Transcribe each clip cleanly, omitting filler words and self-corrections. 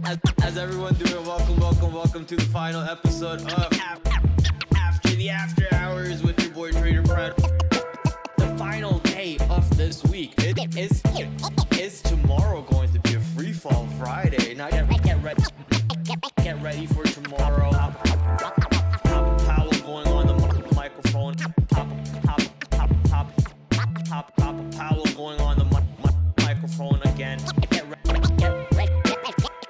How's everyone doing? Welcome to the final episode of After the After Hours with your boy TraderPrad. The final day of this week is tomorrow going to be a free fall Friday. Now get ready for tomorrow. Powell going on the microphone. Powell going on the microphone again.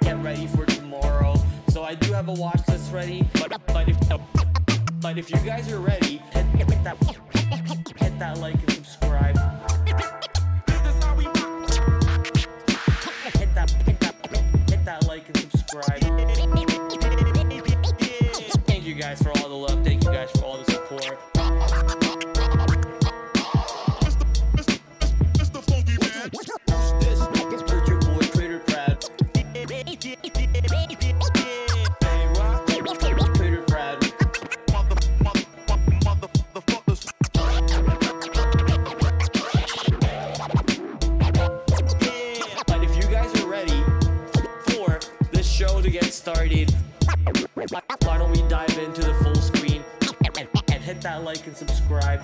Get ready for tomorrow. So I do have a watch list ready, but if you guys are ready, hit that like and subscribe. Hit that like and subscribe. Thank you guys for all the love. Thank you guys for all the support. Started. Why don't we dive into the full screen and hit that like and subscribe.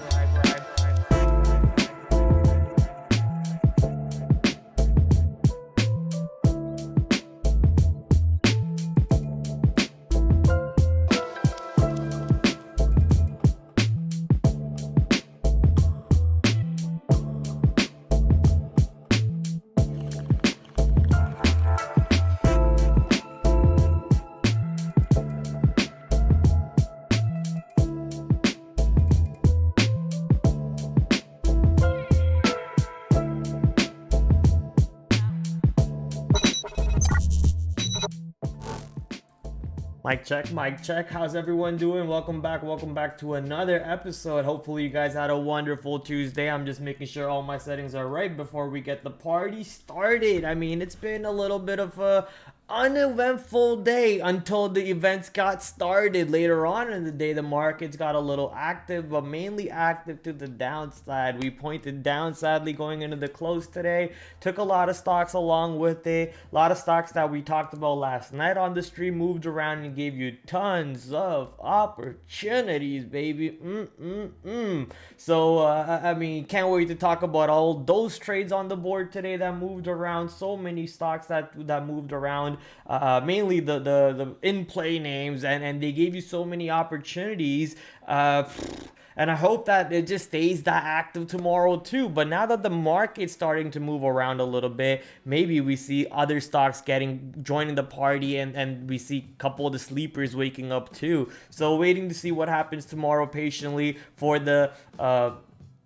Mic check. How's everyone doing? Welcome back to another episode. Hopefully you guys had a wonderful Tuesday. I'm just making sure all my settings are right before we get the party started. I mean, it's been a little bit of a uneventful day until the events got started. Later on in the day, the markets got a little active, but mainly active to the downside. We pointed down, sadly, going into the close today. Took a lot of stocks along with it. A lot of stocks that we talked about last night on the stream moved around and gave you tons of opportunities, baby. So, I mean, can't wait to talk about all those trades on the board today that moved around. So many stocks that moved around. Mainly the in-play names, and they gave you so many opportunities. And I hope that it just stays that active tomorrow too. But now that the market's starting to move around a little bit, maybe we see other stocks joining the party, and we see a couple of the sleepers waking up too. So waiting to see what happens tomorrow patiently for the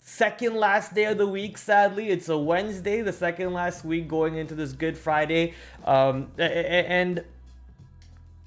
second last day of the week. Sadly, it's a Wednesday, the second last week going into this Good Friday, and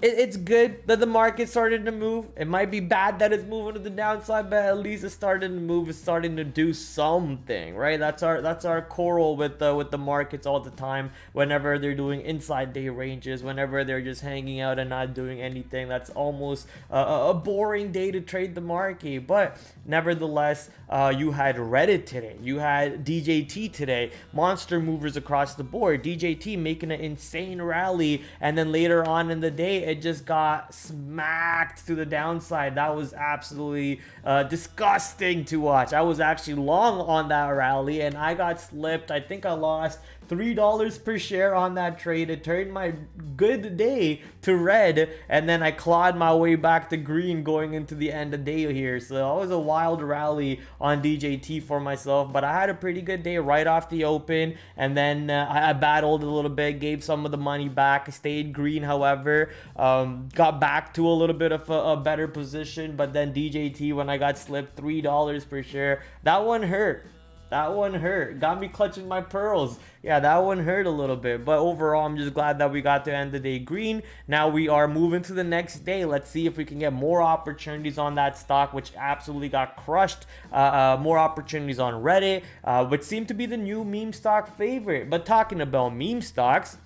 it's good that the market started to move. It might be bad that it's moving to the downside, but at least it's starting to move. It's starting to do something, right? That's our core with the markets all the time. Whenever they're doing inside day ranges, whenever they're just hanging out and not doing anything, that's almost a boring day to trade the market. But nevertheless, you had Reddit today, you had DJT today, monster movers across the board. DJT making an insane rally, and then later on in the day, it just got smacked to the downside. That was absolutely disgusting to watch. I was actually long on that rally, and I got slipped. I think I lost $3 per share on that trade. It turned my good day to red, and then I clawed my way back to green going into the end of the day here. So it was a wild rally on DJT for myself, but I had a pretty good day right off the open, and then I battled a little bit, gave some of the money back. I stayed green, however, got back to a little bit of a better position, but then DJT, when I got slipped $3 per share, that one hurt. Got me clutching my pearls. Yeah, that one hurt a little bit. But overall, I'm just glad that we got to end the day green. Now we are moving to the next day. Let's see if we can get more opportunities on that stock, which absolutely got crushed. More opportunities on Reddit, which seemed to be the new meme stock favorite. But talking about meme stocks,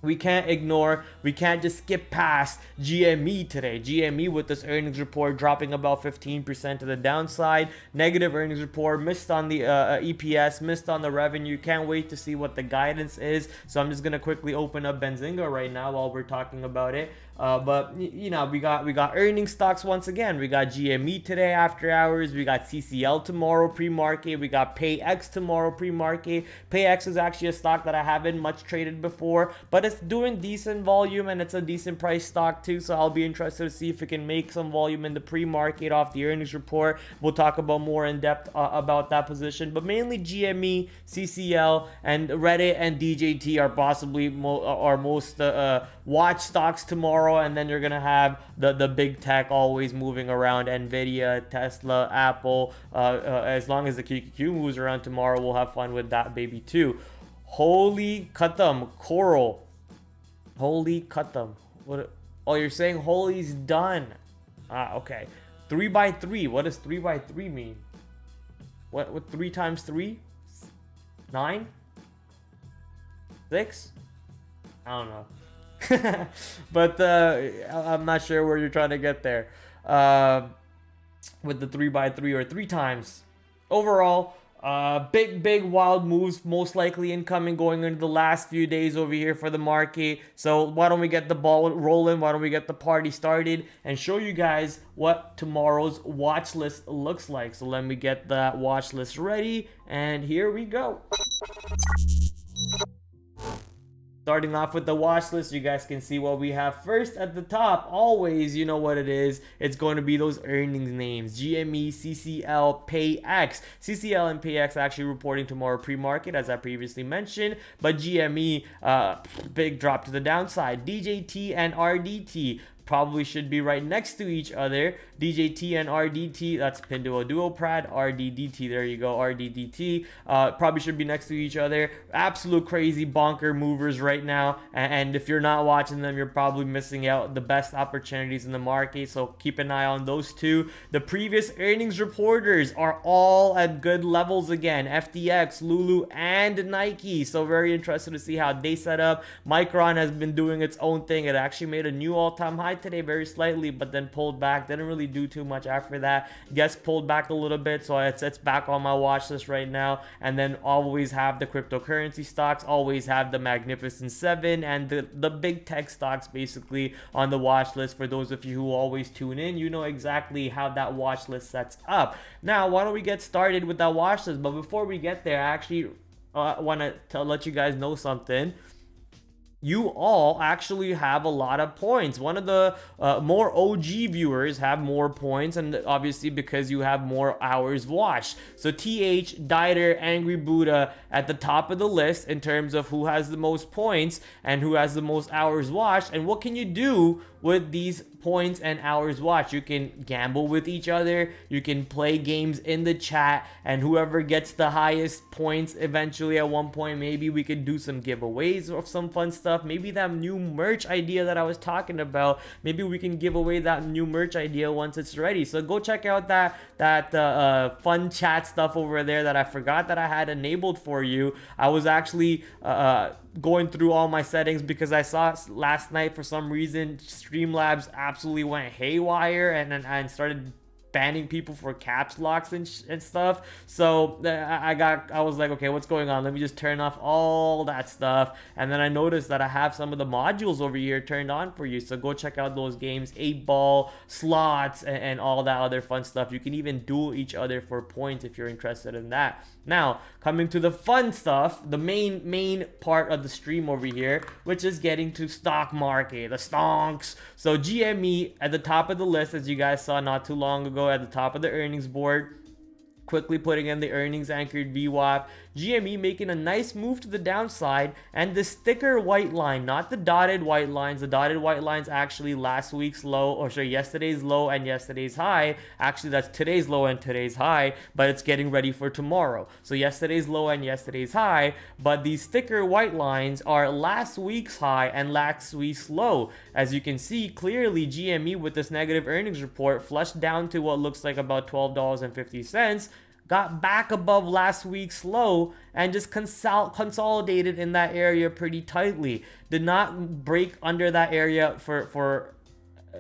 we can't ignore, we can't just skip past GME today. GME with this earnings report dropping about 15% to the downside. Negative earnings report, missed on the EPS, missed on the revenue. Can't wait to see what the guidance is. So I'm just gonna quickly open up Benzinga right now while we're talking about it. But you know, we got earnings stocks once again. We got GME today after hours. We got CCL tomorrow pre-market. We got PayX tomorrow pre-market. PayX is actually a stock that I haven't much traded before, but it's doing decent volume and it's a decent price stock too. So I'll be interested to see if it can make some volume in the pre-market off the earnings report. We'll talk about more in depth about that position, but mainly GME, CCL, and Reddit and DJT are possibly our most watch stocks tomorrow. And then you're gonna have the big tech always moving around: Nvidia, Tesla, Apple. As long as the QQQ moves around tomorrow, we'll have fun with that baby too. Holy Khatam, Coral. Holy Khatam. What? Oh, you're saying holy's done. Ah, okay. 3 by 3. What does 3 by 3 mean? What 3 times 3? 9? 6? I don't know. But I'm not sure where you're trying to get there with the 3 by 3 or 3 times. Overall, big wild moves most likely incoming going into the last few days over here for the market. So why don't we get the ball rolling? Why don't we get the party started and show you guys what tomorrow's watch list looks like? So let me get that watch list ready, and here we go. Starting off with the watch list, you guys can see what we have first at the top. Always, you know what it is. It's going to be those earnings names: GME, CCL, PayX. CCL and PayX actually reporting tomorrow pre-market, as I previously mentioned. But GME, big drop to the downside. DJT and RDT probably should be right next to each other. DJT and RDT, that's Pinduo Duoprad. RDDT, there you go, RDDT. Probably should be next to each other. Absolute crazy bonker movers right now. And if you're not watching them, you're probably missing out the best opportunities in the market. So keep an eye on those two. The previous earnings reporters are all at good levels again. FTX, Lulu, and Nike. So very interested to see how they set up. Micron has been doing its own thing. It actually made a new all-time high today very slightly, but then pulled back. Didn't really do too much after that. Yes, pulled back a little bit, so it's back on my watch list right now. And then always have the cryptocurrency stocks, always have the Magnificent Seven and the big tech stocks basically on the watch list. For those of you who always tune in, you know exactly how that watch list sets up. Now, why don't we get started with that watch list? But before we get there, I actually want to let you guys know something. You all actually have a lot of points. One of the more OG viewers have more points, and obviously because you have more hours watched. So TH, Dieter, Angry Buddha at the top of the list in terms of who has the most points and who has the most hours watched. And what can you do with these points and hours watched? You can gamble with each other, you can play games in the chat, and whoever gets the highest points eventually at one point, maybe we could do some giveaways of some fun stuff. Maybe that new merch idea that I was talking about, maybe we can give away that new merch idea once it's ready. So go check out that fun chat stuff over there that I forgot that I had enabled for you. I was actually going through all my settings because I saw last night for some reason Streamlabs absolutely went haywire and started banning people for caps locks and stuff. So I was like, okay, what's going on? Let me just turn off all that stuff. And then I noticed that I have some of the modules over here turned on for you. So go check out those games: 8-ball, slots, and all that other fun stuff. You can even duel each other for points if you're interested in that. Now, coming to the fun stuff, the main part of the stream over here, which is getting to stock market, the stonks. So GME at the top of the list, as you guys saw not too long ago, at the top of the earnings board. Quickly putting in the earnings anchored VWAP. GME making a nice move to the downside, and the sticker white line, not the dotted white lines. The dotted white lines actually last week's low, or sorry, yesterday's low and yesterday's high. Actually, that's today's low and today's high, but it's getting ready for tomorrow. So yesterday's low and yesterday's high, but these sticker white lines are last week's high and last week's low. As you can see clearly, GME with this negative earnings report flushed down to what looks like about $12.50. got back above last week's low and just consolidated in that area pretty tightly. Did not break under that area for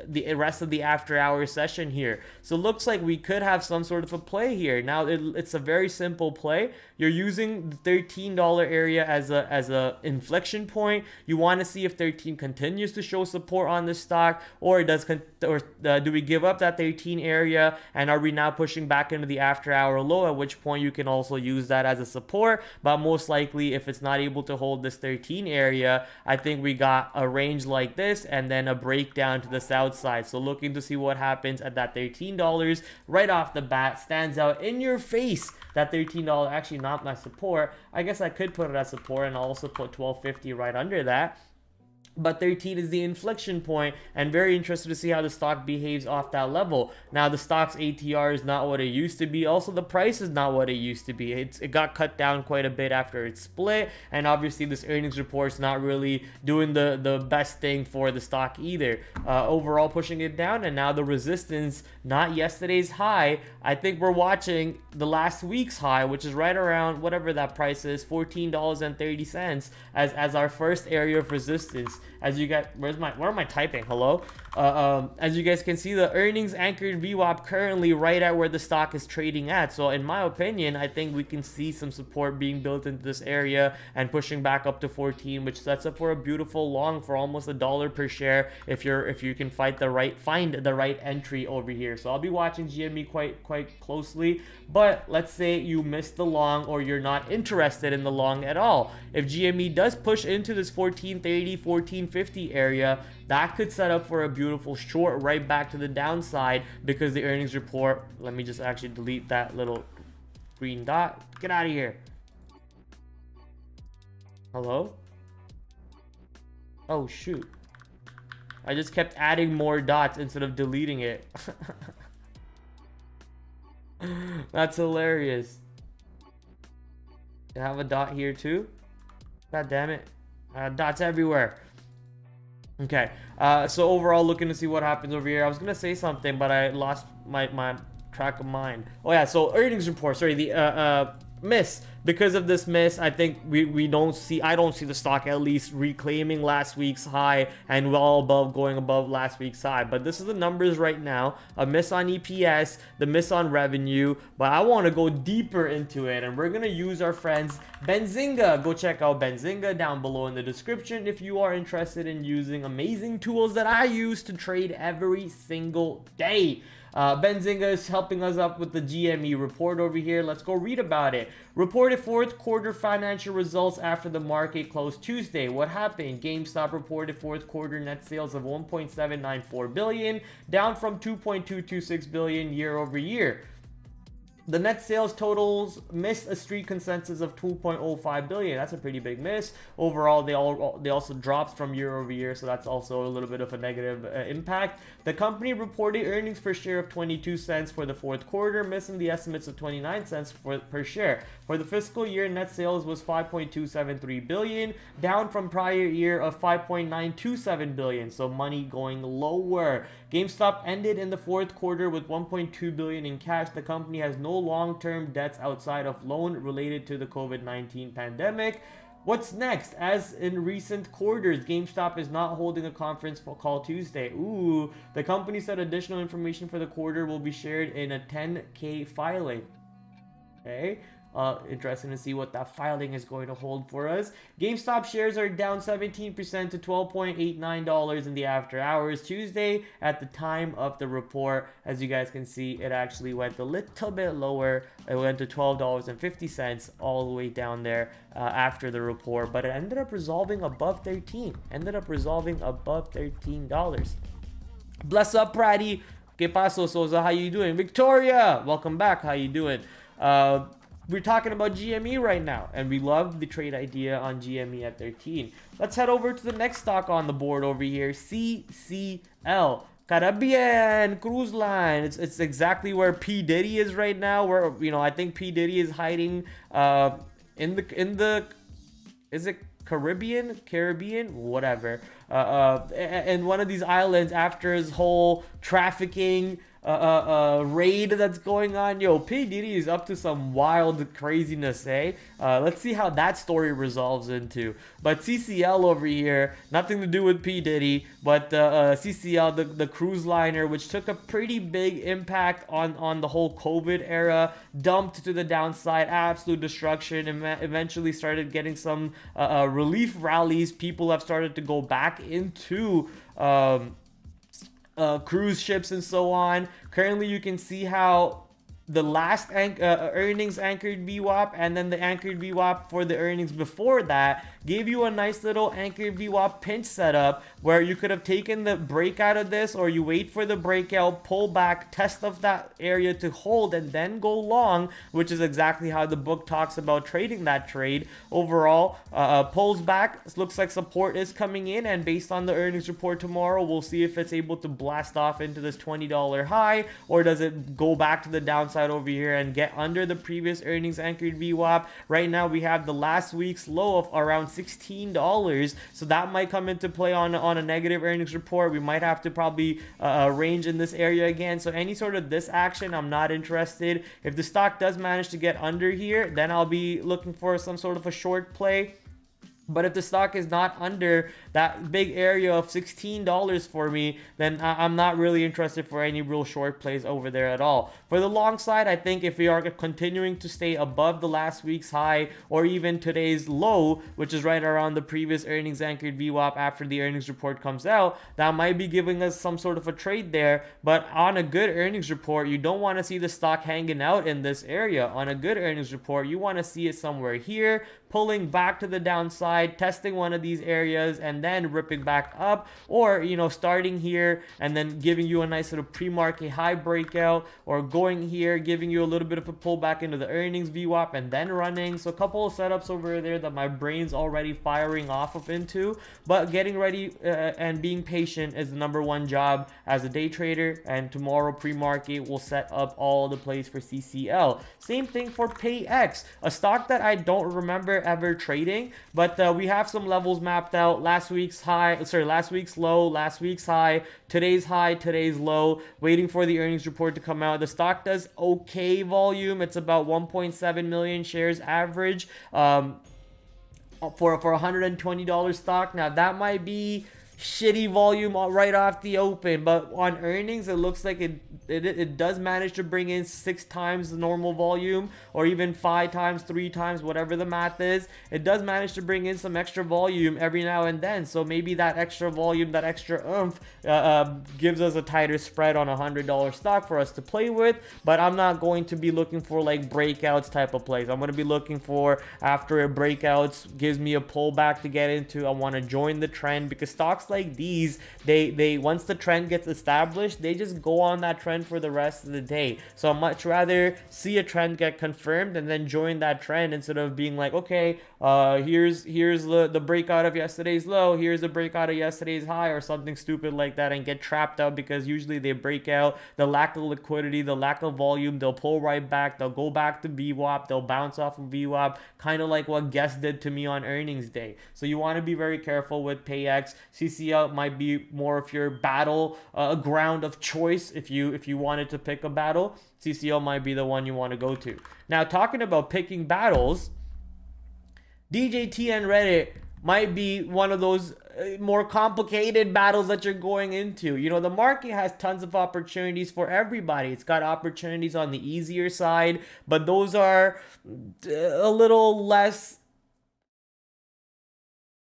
the rest of the after hours session here. So looks like we could have some sort of a play here. Now it's a very simple play. You're using the $13 area as a inflection point. You want to see if 13 continues to show support on the stock, or do we give up that 13 area, and are we now pushing back into the after hour low, at which point you can also use that as a support. But most likely, if it's not able to hold this 13 area, I think we got a range like this and then a breakdown to the south side. So looking to see what happens at that $13 right off the bat. Stands out in your face, that $13, actually not my support. I guess I could put it as support, and I'll also put 1250 right under that. But 13 is the inflection point, and very interested to see how the stock behaves off that level. Now the stock's ATR is not what it used to be. Also, the price is not what it used to be. It got cut down quite a bit after it split, and obviously this earnings report's not really doing the best thing for the stock either. Overall pushing it down, and now the resistance, not yesterday's high. I think we're watching the last week's high, which is right around whatever that price is, $14.30, as our first area of resistance. As you guys, where am I typing? Hello? As you guys can see, the earnings anchored VWAP currently right at where the stock is trading at. So in my opinion, I think we can see some support being built into this area and pushing back up to 14, which sets up for a beautiful long for almost $1 per share if you can find the right entry over here. So I'll be watching GME quite closely. But let's say you missed the long, or you're not interested in the long at all. If GME does push into this 1430, 1450 area, that could set up for a beautiful short right back to the downside, because the earnings report, let me just actually delete that little green dot. Get out of here. Hello? Oh shoot. I just kept adding more dots instead of deleting it. That's hilarious. I have a dot here too. God damn it. Dots everywhere. Okay, so overall, looking to see what happens over here. I was gonna say something, but I lost my track of mind. Oh yeah, so earnings report. Sorry, the miss. Because of this miss, I think I don't see the stock at least reclaiming last week's high and well going above last week's high. But this is the numbers right now. A miss on EPS, the miss on revenue. But I want to go deeper into it, and we're gonna use our friends Benzinga. Go check out Benzinga down below in the description if you are interested in using amazing tools that I use to trade every single day. Benzinga is helping us up with the GME report over here. Let's go read about it. Reported fourth quarter financial results after the market closed Tuesday. What happened? GameStop reported fourth quarter net sales of $1.794 billion, down from $2.226 billion year over year. The net sales totals missed a street consensus of $2.05 billion. That's a pretty big miss. Overall, they also dropped from year over year, so that's also a little bit of a negative impact. The company reported earnings per share of 22 cents for the fourth quarter, missing the estimates of 29 cents per share. For the fiscal year, net sales was $5.273 billion, down from prior year of $5.927 billion, so money going lower. GameStop ended in the fourth quarter with $1.2 billion in cash. The company has no long-term debts outside of loan related to the COVID-19 pandemic. What's next? As in recent quarters, GameStop is not holding a conference call Tuesday. Ooh, the company said additional information for the quarter will be shared in a 10-K filing. Okay. Interesting to see what that filing is going to hold for us. GameStop shares are down 17% to $12.89 in the after hours Tuesday at the time of the report. As you guys can see, it actually went a little bit lower. It went to $12.50 all the way down there after the report, but it ended up resolving above 13. Ended up resolving above $13. Bless up, Praddy. Que paso, Sosa? How you doing? Victoria, welcome back. How you doing? We're talking about GME right now, and we love the trade idea on GME at 13. Let's head over to the next stock on the board over here, CCL. Caribbean Cruise Line. It's exactly where P. Diddy is right now. Where, you know, I think P. Diddy is hiding in the is it Caribbean, whatever, and one of these islands after his whole trafficking raid that's going on. Yo, P Diddy is up to some wild craziness, eh? Let's see how that story resolves into. But CCL over here, nothing to do with P Diddy, but CCL, the cruise liner, which took a pretty big impact on the whole COVID era, dumped to the downside, absolute destruction, and eventually started getting some relief rallies. People have started to go back into cruise ships and so on. Currently, you can see how the last earnings anchored VWAP and then the anchored VWAP for the earnings before that gave you a nice little anchored VWAP pinch setup where you could have taken the breakout of this, or you wait for the breakout, pull back, test of that area to hold, and then go long, which is exactly how the book talks about trading that trade. Overall, pulls back, looks like support is coming in, and based on the earnings report tomorrow, we'll see if it's able to blast off into this $20 high, or does it go back to the downside over here and get under the previous earnings anchored VWAP. Right now we have the last week's low of around $16, so that might come into play on a negative earnings report. We might have to probably range in this area again. So any sort of this action, I'm not interested. If the stock does manage to get under here, then I'll be looking for some sort of a short play. But if the stock is not under that big area of $16 for me, then I'm not really interested for any real short plays over there at all. For the long side, I think if we are continuing to stay above the last week's high or even today's low, which is right around the previous earnings anchored VWAP after the earnings report comes out, that might be giving us some sort of a trade there. But on a good earnings report, you don't want to see the stock hanging out in this area. On a good earnings report, you want to see it somewhere here, pulling back to the downside, testing one of these areas, and then ripping back up, or starting here and then giving you a nice little pre-market high breakout, or going here, giving you a little bit of a pullback into the earnings VWAP and then running. So a couple of setups over there that my brain's already firing off of into, but getting ready and being patient is the #1 job as a day trader, and tomorrow pre-market will set up all the plays for CCL. Same thing for PayX, a stock that I don't remember ever trading, but we have some levels mapped out. Last week's low, last week's high, today's low, waiting for the earnings report to come out. The stock does okay volume. It's about 1.7 million shares average for a $120 stock. Now that might be shitty volume right off the open, but on earnings it looks like it does manage to bring in 6 times the normal volume, or even 5 times, 3 times, whatever the math is. It does manage to bring in some extra volume every now and then, so maybe that extra volume, that extra oomph gives us a tighter spread on a $100 stock for us to play with. But I'm not going to be looking for like breakouts type of plays. I'm going to be looking for, after a breakouts gives me a pullback to get into, I want to join the trend, because stocks like these, they once the trend gets established, they just go on that trend for the rest of the day. So I'd much rather see a trend get confirmed and then join that trend, instead of being like, okay, here's the breakout of yesterday's low, here's the breakout of yesterday's high, or something stupid like that, and get trapped out, because usually they break out, the lack of liquidity, the lack of volume, they'll pull right back, they'll go back to VWAP, they'll bounce off of VWAP, kind of like what Guest did to me on earnings day. So you want to be very careful with PayX. CCL might be more of your battle ground of choice. If you wanted to pick a battle, CCL might be the one you want to go to. Now, talking about picking battles, DJT and Reddit might be one of those more complicated battles that you're going into. The market has tons of opportunities for everybody. It's got opportunities on the easier side, but those are a little less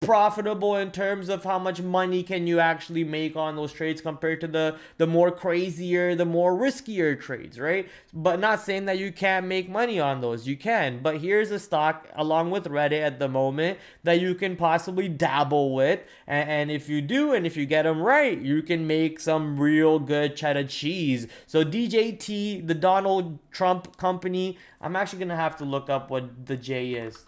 profitable in terms of how much money can you actually make on those trades, compared to the more crazier, the more riskier trades, right? But not saying that you can't make money on those. You can. But here's a stock along with Reddit at the moment that you can possibly dabble with, and if you do, and if you get them right, you can make some real good cheddar cheese. So DJT, the Donald Trump company, I'm actually gonna have to look up what the J is.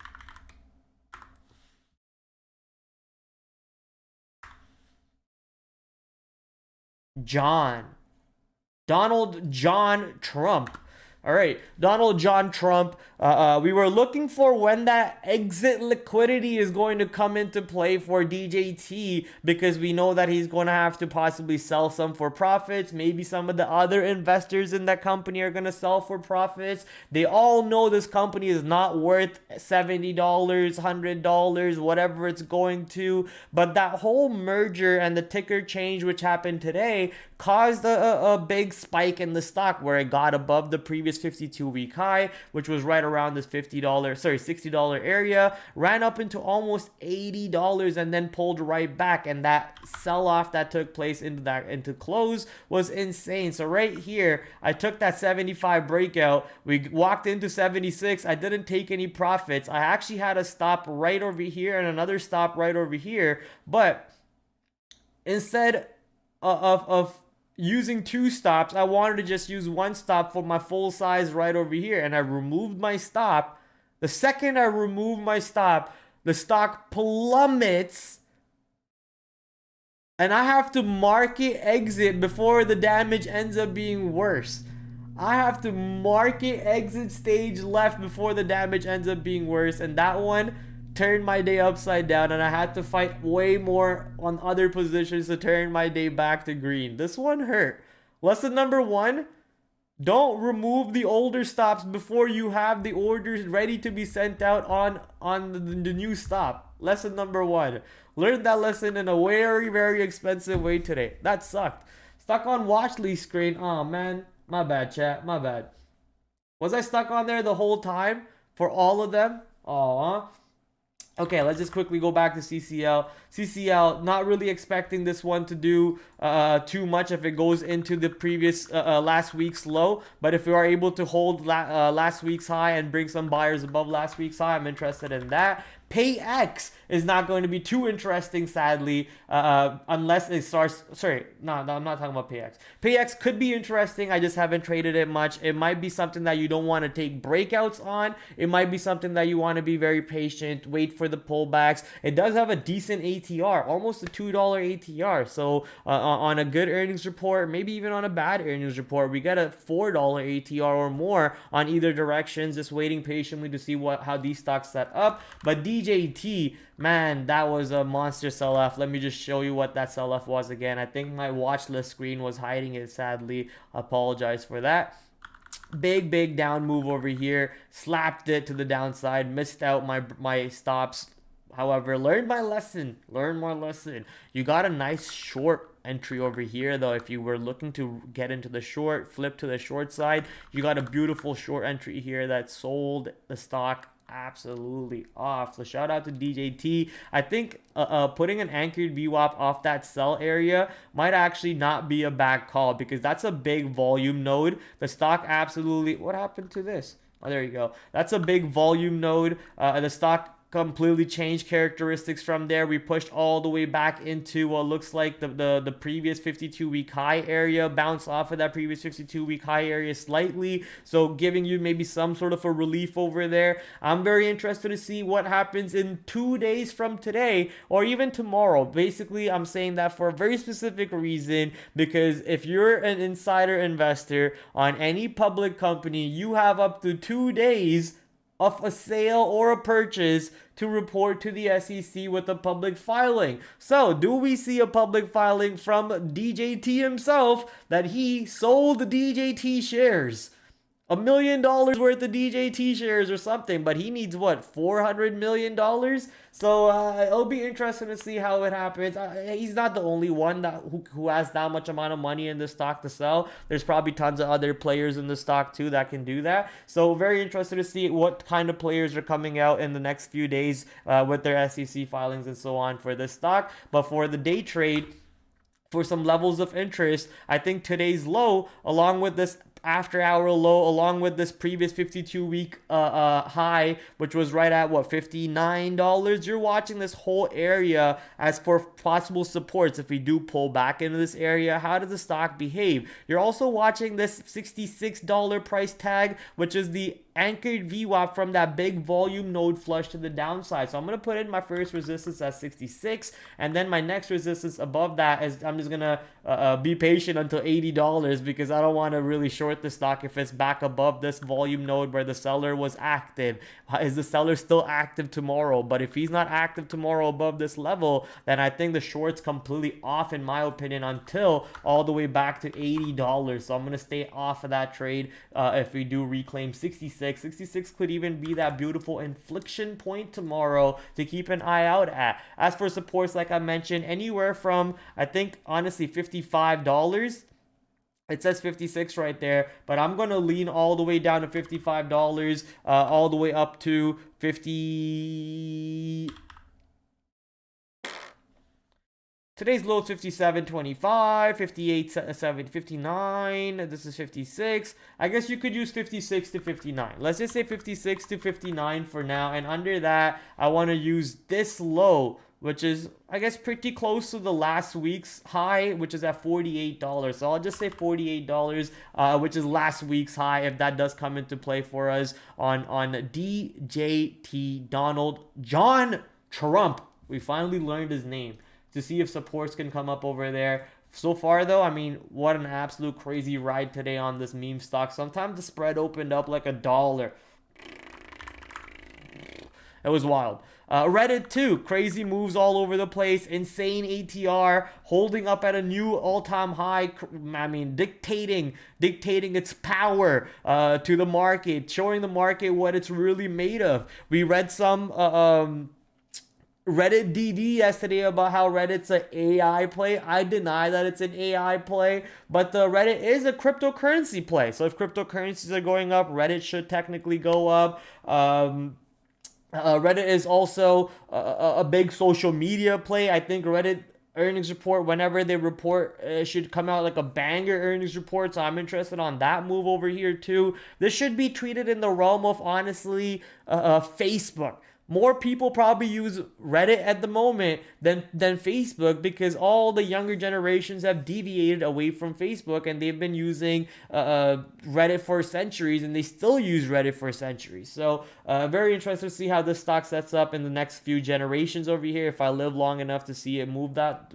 Donald John Trump. All right, Donald John Trump. We were looking for when that exit liquidity is going to come into play for DJT, because we know that he's going to have to possibly sell some for profits. Maybe some of the other investors in that company are going to sell for profits. They all know this company is not worth $70, $100, whatever it's going to. But that whole merger and the ticker change, which happened today, caused a big spike in the stock, where it got above the previous 52-week high, which was right around this $60 area, ran up into almost $80, and then pulled right back. And that sell-off that took place into close was insane. So right here, I took that 75 breakout. We walked into 76. I didn't take any profits. I actually had a stop right over here and another stop right over here, but instead of using two stops, I wanted to just use one stop for my full size right over here, and I removed my stop. The second I remove my stop, the stock plummets, and I have to market exit before the damage ends up being worse. I have to market exit stage left before the damage ends up being worse, and that one turned my day upside down, and I had to fight way more on other positions to turn my day back to green. This one hurt. Lesson number one: don't remove the older stops before you have the orders ready to be sent out on the new stop. Lesson number one. Learned that lesson in a very, very expensive way today. That sucked. Stuck on watch list screen. Oh man, my bad, chat. My bad. Was I stuck on there the whole time for all of them? Aw. Okay, let's just quickly go back to CCL. CCL, not really expecting this one to do too much if it goes into the previous last week's low. But if we are able to hold last week's high and bring some buyers above last week's high, I'm interested in that. PayX is not going to be too interesting, sadly, unless it starts. Sorry, no, I'm not talking about PayX. PayX could be interesting. I just haven't traded it much. It might be something that you don't want to take breakouts on. It might be something that you want to be very patient, wait for the pullbacks. It does have a decent ATR, almost a $2 ATR. So on a good earnings report, maybe even on a bad earnings report, we get a $4 ATR or more on either directions. Just waiting patiently to see how these stocks set up. But DJT, man, that was a monster sell-off. Let me just show you what that sell-off was again. I think my watch list screen was hiding it, sadly. I apologize for that. Big down move over here. Slapped it to the downside. Missed out my stops. However, learned my lesson. Learn more lesson. You got a nice short entry over here, though. If you were looking to get into the short, flip to the short side, you got a beautiful short entry here that sold the stock absolutely off. So shout out to DJT. I think putting an anchored VWAP off that sell area might actually not be a bad call, because that's a big volume node. The stock absolutely, what happened to this? Oh, there you go. That's a big volume node. The stock completely changed characteristics from there. We pushed all the way back into what looks like the previous 52-week high area, bounced off of that previous 52-week high area slightly, so giving you maybe some sort of a relief over there. I'm very interested to see what happens in 2 days from today, or even tomorrow. Basically, I'm saying that for a very specific reason, because if you're an insider investor on any public company, you have up to 2 days of a sale or a purchase to report to the SEC with a public filing. So, do we see a public filing from DJT himself that he sold DJT shares? $1 million worth of DJT shares or something, but he needs what, $400 million? So it'll be interesting to see how it happens. He's not the only one who has that much amount of money in the stock to sell. There's probably tons of other players in the stock too that can do that. So very interested to see what kind of players are coming out in the next few days with their SEC filings and so on for this stock. But for the day trade, for some levels of interest, I think today's low, along with this after hour low, along with this previous 52-week high, which was right at what, $59, you're watching this whole area as for possible supports. If we do pull back into this area, how does the stock behave? You're also watching this $66 price tag, which is the anchored VWAP from that big volume node flush to the downside. So I'm going to put in my first resistance at 66, and then my next resistance above that is, I'm just going to be patient until $80 because I don't want to really short the stock if it's back above this volume node where the seller was active. Is the seller still active tomorrow? But if he's not active tomorrow above this level, then I think the short's completely off in my opinion until all the way back to $80. So I'm going to stay off of that trade if we do reclaim 66. 66 could even be that beautiful inflection point tomorrow to keep an eye out at. As for supports, like I mentioned, anywhere from, I think, honestly, $55. It says 56 right there, but I'm going to lean all the way down to $55, all the way up to 50. Today's low is 57.25, 58.7, 59. This is 56. I guess you could use 56 to 59. Let's just say 56 to 59 for now. And under that, I want to use this low, which is, I guess, pretty close to the last week's high, which is at $48. So I'll just say $48, which is last week's high, if that does come into play for us on DJT, Donald John Trump. We finally learned his name, to see if supports can come up over there. So far though, I mean, what an absolute crazy ride today on this meme stock. Sometimes the spread opened up like $1. It was wild. Reddit too, crazy moves all over the place, insane ATR, holding up at a new all-time high. I mean, dictating its power to the market, showing the market what it's really made of. We read some Reddit DD yesterday about how Reddit's an AI play. I deny that it's an AI play, but the Reddit is a cryptocurrency play. So if cryptocurrencies are going up, Reddit should technically go up. Reddit is also a big social media play. I think Reddit earnings report, whenever they report, should come out like a banger earnings report. So I'm interested on that move over here too. This should be treated in the realm of, honestly, Facebook. More people probably use Reddit at the moment than Facebook, because all the younger generations have deviated away from Facebook and they've been using Reddit for centuries, and they still use Reddit for centuries. So very interested to see how this stock sets up in the next few generations over here, if I live long enough to see it move that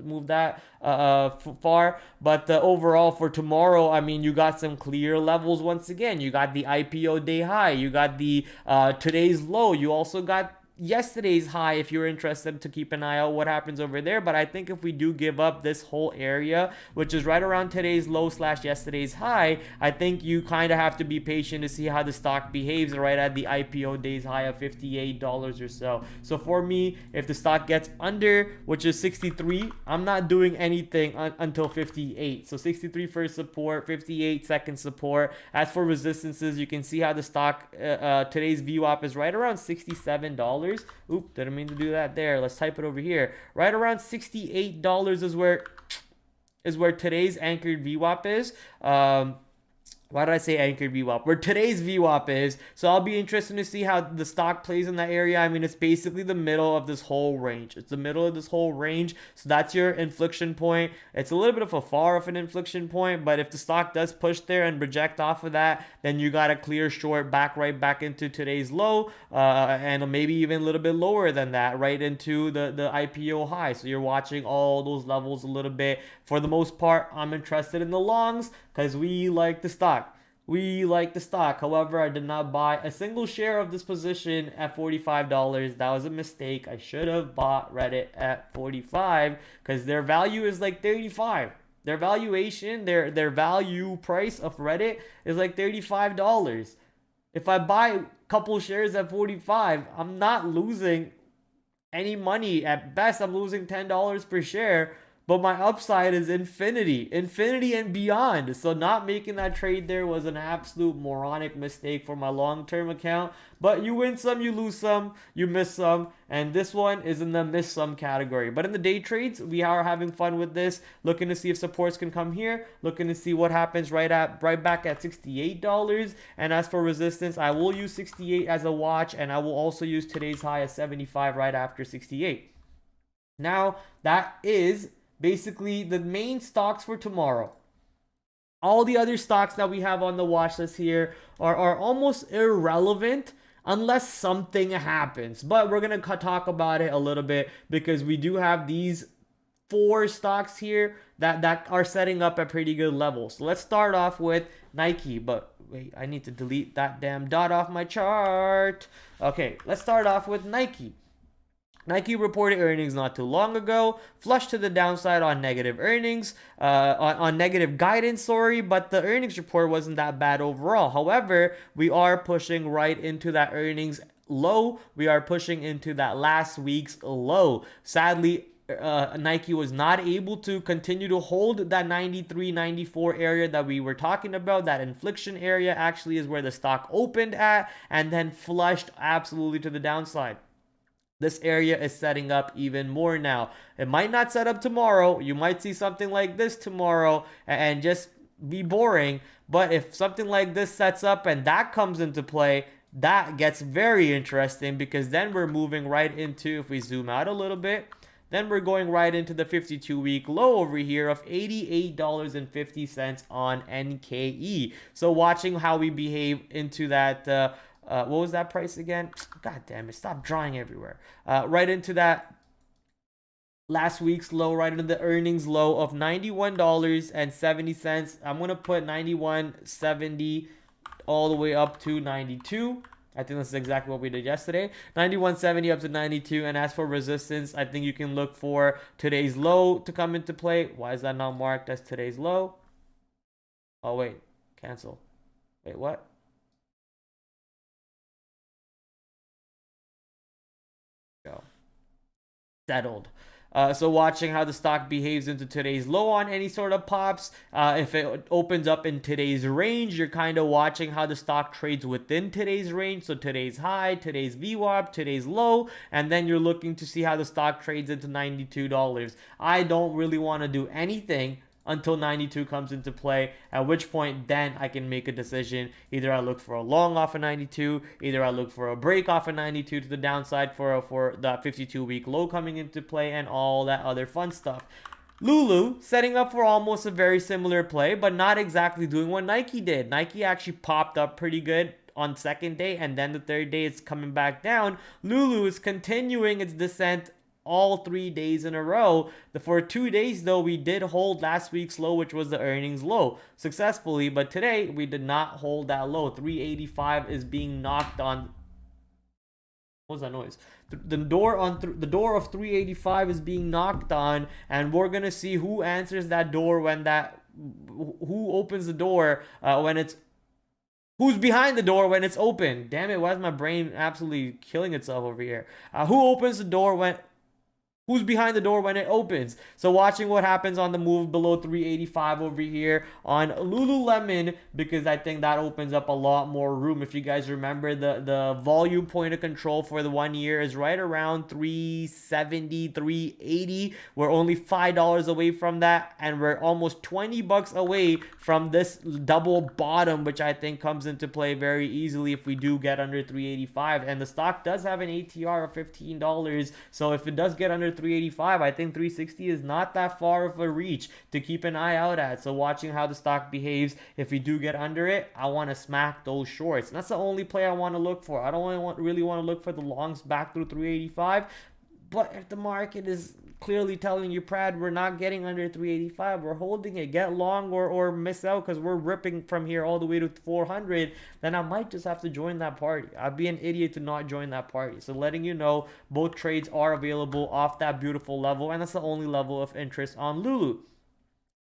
far. But overall for tomorrow, I mean, you got some clear levels once again. You got the IPO day high, you got the today's low, you also got yesterday's high if you're interested to keep an eye out what happens over there. But I think if we do give up this whole area, which is right around today's low / yesterday's high, I think you kind of have to be patient to see how the stock behaves right at the IPO day's high of $58 or so. So for me, if the stock gets under, which is 63, I'm not doing anything until 58. So 63 first support, 58 second support. As for resistances, you can see how the stock today's VWAP is right around $67. Oop, didn't mean to do that there. Let's type it over here. Right around $68 is where today's anchored VWAP is. Why did I say anchored VWAP? Where today's VWAP is. So I'll be interested to see how the stock plays in that area. I mean, it's basically the middle of this whole range. It's the middle of this whole range. So that's your inflection point. It's a little bit of a far off an inflection point, but if the stock does push there and reject off of that, then you got a clear short right back into today's low, and maybe even a little bit lower than that, right into the IPO high. So you're watching all those levels a little bit. For the most part, I'm interested in the longs because we like the stock. We like the stock. However, I did not buy a single share of this position at $45. That was a mistake. I should have bought Reddit at 45 because their value is like 35. Their valuation, their value price of Reddit is like $35. If I buy a couple shares at 45, I'm not losing any money. At best, I'm losing $10 per share. But my upside is infinity and beyond. So not making that trade there was an absolute moronic mistake for my long-term account. But you win some, you lose some, you miss some. And this one is in the miss some category. But in the day trades, we are having fun with this. Looking to see if supports can come here. Looking to see what happens right back at $68. And as for resistance, I will use 68 as a watch. And I will also use today's high at 75 right after 68. Now, that is basically the main stocks for tomorrow. All the other stocks that we have on the watch list here are almost irrelevant unless something happens. But we're going to talk about it a little bit because we do have these 4 stocks here that are setting up at pretty good levels. So let's start off with Nike. But wait, I need to delete that damn dot off my chart. Okay, let's start off with Nike. Nike reported earnings not too long ago, flushed to the downside on negative earnings, on negative guidance, sorry, but the earnings report wasn't that bad overall. However, we are pushing right into that earnings low. We are pushing into that last week's low. Sadly, Nike was not able to continue to hold that 93, 94 area that we were talking about. That inflection area actually is where the stock opened at and then flushed absolutely to the downside. This area is setting up even more now. It might not set up tomorrow. You might see something like this tomorrow and just be boring. But if something like this sets up and that comes into play, that gets very interesting because then we're moving right into, if we zoom out a little bit, then we're going right into the 52-week low over here of $88.50 on NKE. So watching how we behave into that, what was that price again? God damn it, stop drawing everywhere. Right into that last week's low, right into the earnings low of $91.70. I'm going to put $91.70 all the way up to $92. I think this is exactly what we did yesterday. $91.70 up to $92. And as for resistance, I think you can look for today's low to come into play. Why is that not marked as today's low? Oh, wait. Cancel. Wait, what? Go. Settled. So watching how the stock behaves into today's low on any sort of pops. If it opens up in today's range, you're kind of watching how the stock trades within today's range. So today's high, today's VWAP, today's low, and then you're looking to see how the stock trades into $92. I don't really want to do anything until 92 comes into play, at which point then I can make a decision. Either I look for a long off of 92, either I look for a break off of 92 to the downside for the 52-week low coming into play and all that other fun stuff. Lulu setting up for almost a very similar play, but not exactly doing what Nike did. Nike actually popped up pretty good on second day, and then the third day it's coming back down. Lulu is continuing its descent all 3 days in a row. For 2 days though, we did hold last week's low, which was the earnings low, successfully, but today we did not hold that low. 385 is being knocked on. What was that noise? The door of 385 is being knocked on, and we're gonna see who answers that door when who opens the door when it's who's behind the door when it's open. Damn it, why is my brain absolutely killing itself over here? Who opens the door when Who's behind the door when it opens? So watching what happens on the move below 385 over here on Lululemon, because I think that opens up a lot more room. If you guys remember, the volume point of control for the 1 year is right around 370, 380. We're only $5 away from that, and we're almost 20 bucks away from this double bottom, which I think comes into play very easily if we do get under 385. And the stock does have an ATR of $15, so if it does get under 385, I think 360 is not that far of a reach to keep an eye out at. So watching how the stock behaves, if we do get under it, I want to smack those shorts. And that's the only play I want to look for. I don't really want to look for the longs back through 385. But if the market is clearly telling you, Prad, we're not getting under 385, we're holding it, get long or miss out because we're ripping from here all the way to 400, then I might just have to join that party. I'd be an idiot to not join that party. So letting you know, both trades are available off that beautiful level, and that's the only level of interest on Lulu.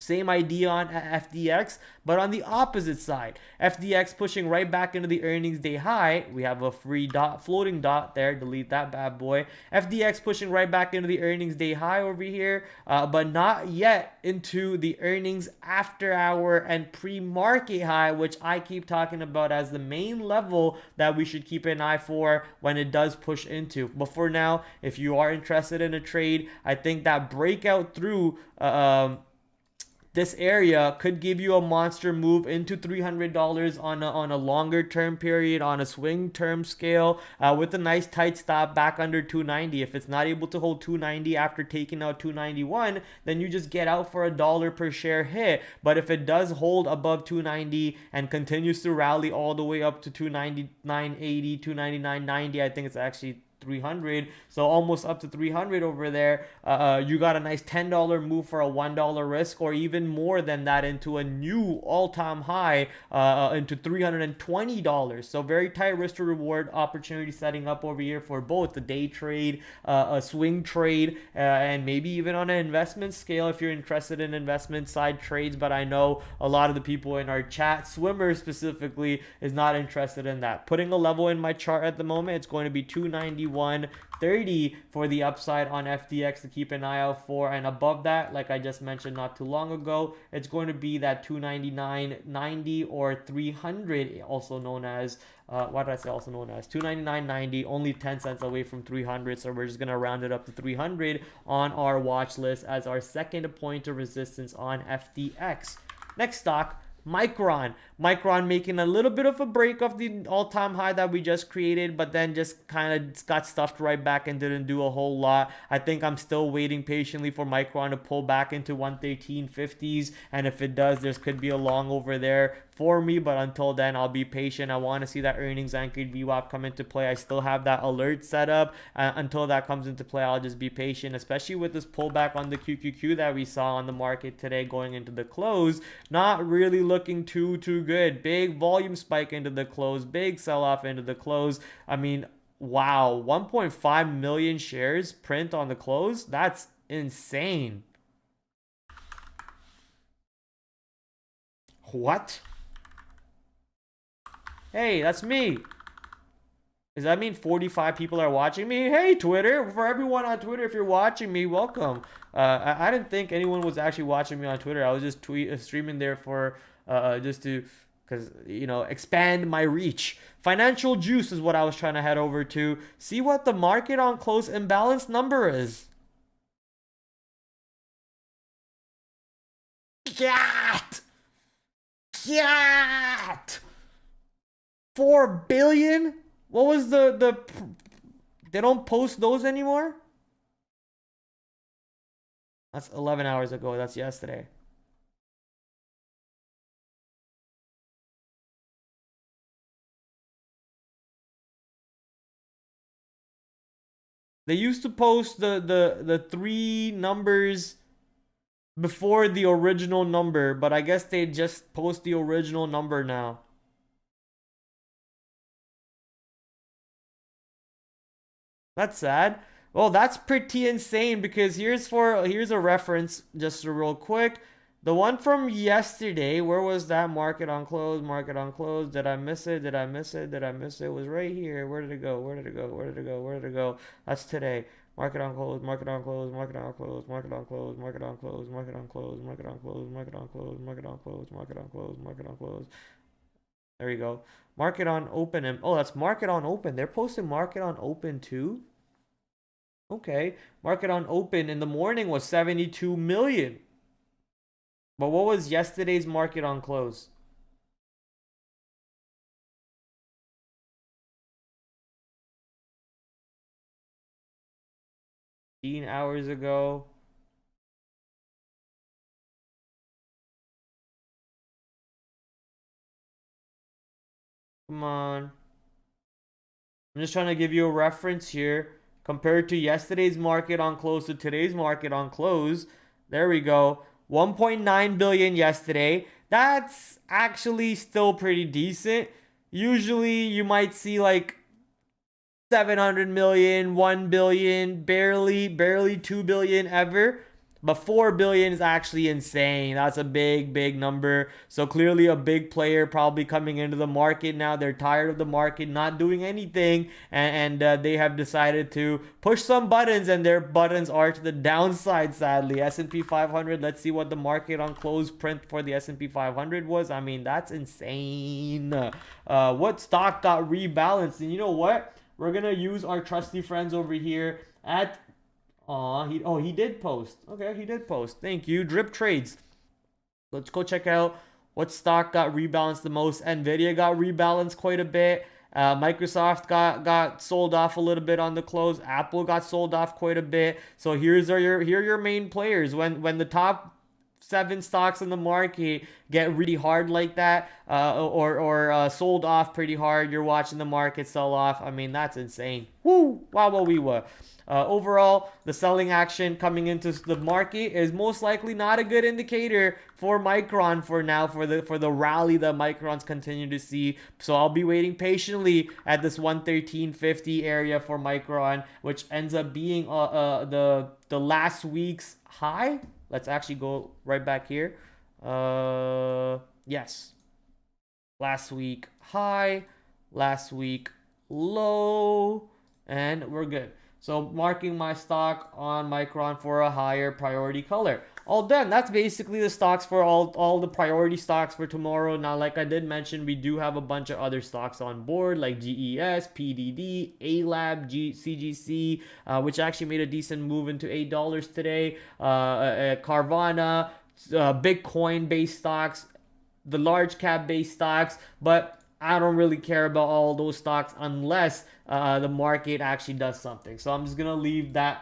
Same idea on FDX, but on the opposite side. FDX pushing right back into the earnings day high. We have a free dot, floating dot there. Delete that bad boy. FDX pushing right back into the earnings day high over here, but not yet into the earnings after hour and pre-market high, which I keep talking about as the main level that we should keep an eye for when it does push into. But for now, if you are interested in a trade, I think that breakout through this area could give you a monster move into $300 on a longer term period, on a swing term scale, with a nice tight stop back under 290. If it's not able to hold 290 after taking out 291, then you just get out for a dollar per share hit. But if it does hold above 290 and continues to rally all the way up to 299.80, 299.90, I think it's actually 300, so almost up to 300 over there. You got a nice $10 move for a $1 risk, or even more than that into a new all-time high, into $320. So very tight risk to reward opportunity setting up over here for both the day trade, a swing trade, and maybe even on an investment scale if you're interested in investment side trades. But I know a lot of the people in our chat, swimmers specifically, is not interested in that. Putting a level in my chart at the moment, it's going to be 291.30 for the upside on FTX to keep an eye out for, and above that, like I just mentioned not too long ago, it's going to be that 299.90 or 300, also known as why did I say also known as 299.90, only 10 cents away from 300. So we're just gonna round it up to 300 on our watch list as our second point of resistance on FTX. Next stock, Micron. Micron making a little bit of a break of the all-time high that we just created, but then just kind of got stuffed right back and didn't do a whole lot. I think I'm still waiting patiently for Micron to pull back into 113.50s, and if it does, there could be a long over there for me, but until then, I'll be patient. I want to see that earnings anchored VWAP come into play. I still have that alert set up. Until that comes into play, I'll just be patient, especially with this pullback on the QQQ that we saw on the market today going into the close. Not really looking too good. Big volume spike into the close, big sell-off into the close. I mean, wow, 1.5 million shares print on the close? That's insane. What? Hey, that's me. Does that mean 45 people are watching me? Hey, Twitter. For everyone on Twitter, if you're watching me, welcome. I didn't think anyone was actually watching me on Twitter. I was just streaming there for just to, because, you know, expand my reach. Financial juice is what I was trying to head over to. See what the market on close imbalance number is. Cat! 4 billion? What was the they don't post those anymore? That's 11 hours ago. That's yesterday. They used to post the three numbers before the original number, but I guess they just post the original number now. That's sad. Well, that's pretty insane, because here's a reference, just real quick. The one from yesterday, where was that? Market on close, market on close. Did I miss it? Did I miss it? Did I miss it? It was right here. Where did it go? Where did it go? Where did it go? Where did it go? That's today. Market on close, market on close, market on close, market on close, market on close, market on close, market on close, market on close, market on close, market on close, market on close. There you go. Market on open, and oh, that's market on open. They're posting market on open too. Okay, market on open in the morning was 72 million. But what was yesterday's market on close? Hours ago. Come on. I'm just trying to give you a reference here. Compared to yesterday's market on close to today's market on close. There we go. 1.9 billion yesterday. That's actually still pretty decent. Usually you might see like 700 million, 1 billion, barely 2 billion ever. But 4 billion is actually insane. That's a big number. So clearly a big player probably coming into the market now. They're tired of the market not doing anything. And they have decided to push some buttons. And their buttons are to the downside, sadly. S&P 500. Let's see what the market on close print for the S&P 500 was. I mean, that's insane. What stock got rebalanced? And you know what? We're going to use our trusty friends over here at... he did post. Okay, he did post. Thank you. Drip Trades. Let's go check out what stock got rebalanced the most. Nvidia got rebalanced quite a bit. Microsoft got sold off a little bit on the close. Apple got sold off quite a bit. So here are your main players. When the top 7 stocks in the market get really hard like that, or sold off pretty hard, you're watching the market sell off. I mean, that's insane. Woo! Wow, wow, we were. Overall, the selling action coming into the market is most likely not a good indicator for Micron for now, for the rally that Micron's continue to see. So I'll be waiting patiently at this 113.50 area for Micron, which ends up being the last week's high. Let's actually go right back here. Yes. Last week high, last week low, and we're good. So marking my stock on Micron for a higher priority color. All done. That's basically the stocks for all the priority stocks for tomorrow. Now, like I did mention, we do have a bunch of other stocks on board like GES, PDD, ALAB, CGC, which actually made a decent move into $8 today. Carvana, Bitcoin-based stocks, the large cap-based stocks, but I don't really care about all those stocks unless the market actually does something. So I'm just gonna leave that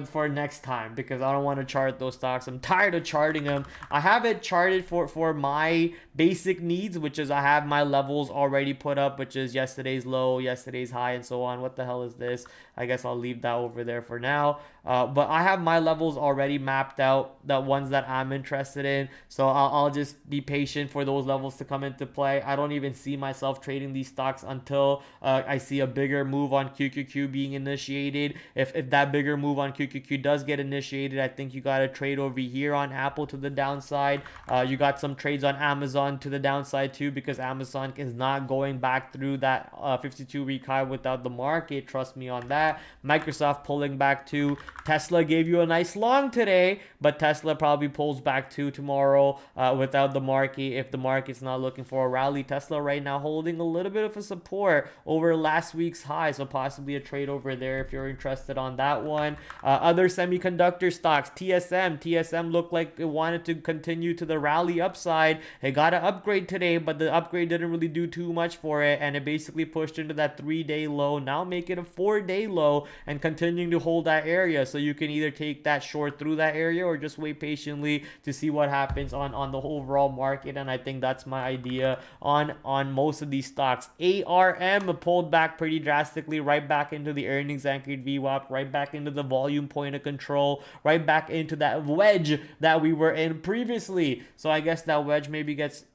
for next time, because I don't want to chart those stocks. I'm tired of charting them. I have it charted for my basic needs, which is I have my levels already put up, which is yesterday's low, yesterday's high, and so on. What the hell is this? I guess I'll leave that over there for now. But I have my levels already mapped out, the ones that I'm interested in. So I'll just be patient for those levels to come into play. I don't even see myself trading these stocks until I see a bigger move on QQQ being initiated. If that bigger move on QQQ does get initiated, I think you got to trade over here on Apple to the downside. You got some trades on Amazon to the downside too, because Amazon is not going back through that 52-week high without the market. Trust me on that. Microsoft pulling back too. Tesla gave you a nice long today, but Tesla probably pulls back too tomorrow without the market. If the market's not looking for a rally, Tesla right now holding a little bit of a support over last week's high, so possibly a trade over there if you're interested on that one. Other semiconductor stocks, TSM looked like it wanted to continue to the rally upside. It got an upgrade today, but the upgrade didn't really do too much for it, and it basically pushed into that 3-day low, now make it a 4-day low, and continuing to hold that area. So you can either take that short through that area or just wait patiently to see what happens on the overall market. And I think that's my idea on most of these stocks. ARM pulled back pretty drastically, right back into the earnings anchored VWAP, right back into the volume point of control, right back into that wedge that we were in previously. So I guess that wedge maybe gets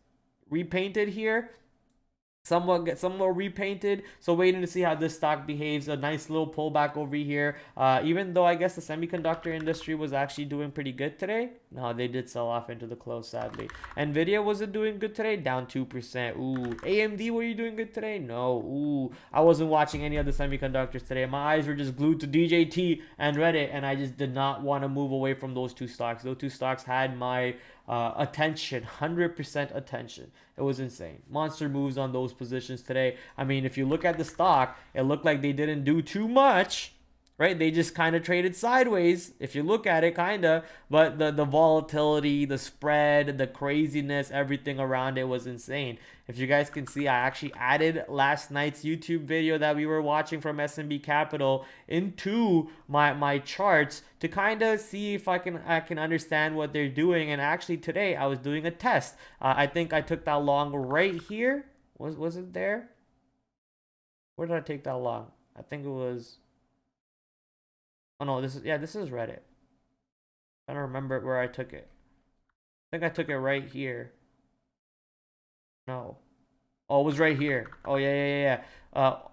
repainted here, somewhat repainted. So waiting to see how this stock behaves. A nice little pullback over here, even though I guess the semiconductor industry was actually doing pretty good today. No, they did sell off into the close, sadly. Nvidia wasn't doing good today, down 2%. Ooh. AMD, were you doing good today? No. Ooh, I wasn't watching any of the semiconductors today. My eyes were just glued to DJT and Reddit, and I just did not want to move away from those two stocks. Those two stocks had my attention, 100% attention. It was insane. Monster moves on those positions today. I mean, if you look at the stock, it looked like they didn't do too much, right? They just kind of traded sideways, if you look at it, kind of. But the volatility, the spread, the craziness, everything around it was insane. If you guys can see, I actually added last night's YouTube video that we were watching from SMB Capital into my charts to kind of see if I can understand what they're doing. And actually today I was doing a test. I think I took that long right here. Was it there? Where did I take that long? I think it was... Oh no, this is Reddit. I don't remember where I took it. I think I took it right here. No. Oh, it was right here. Oh, yeah.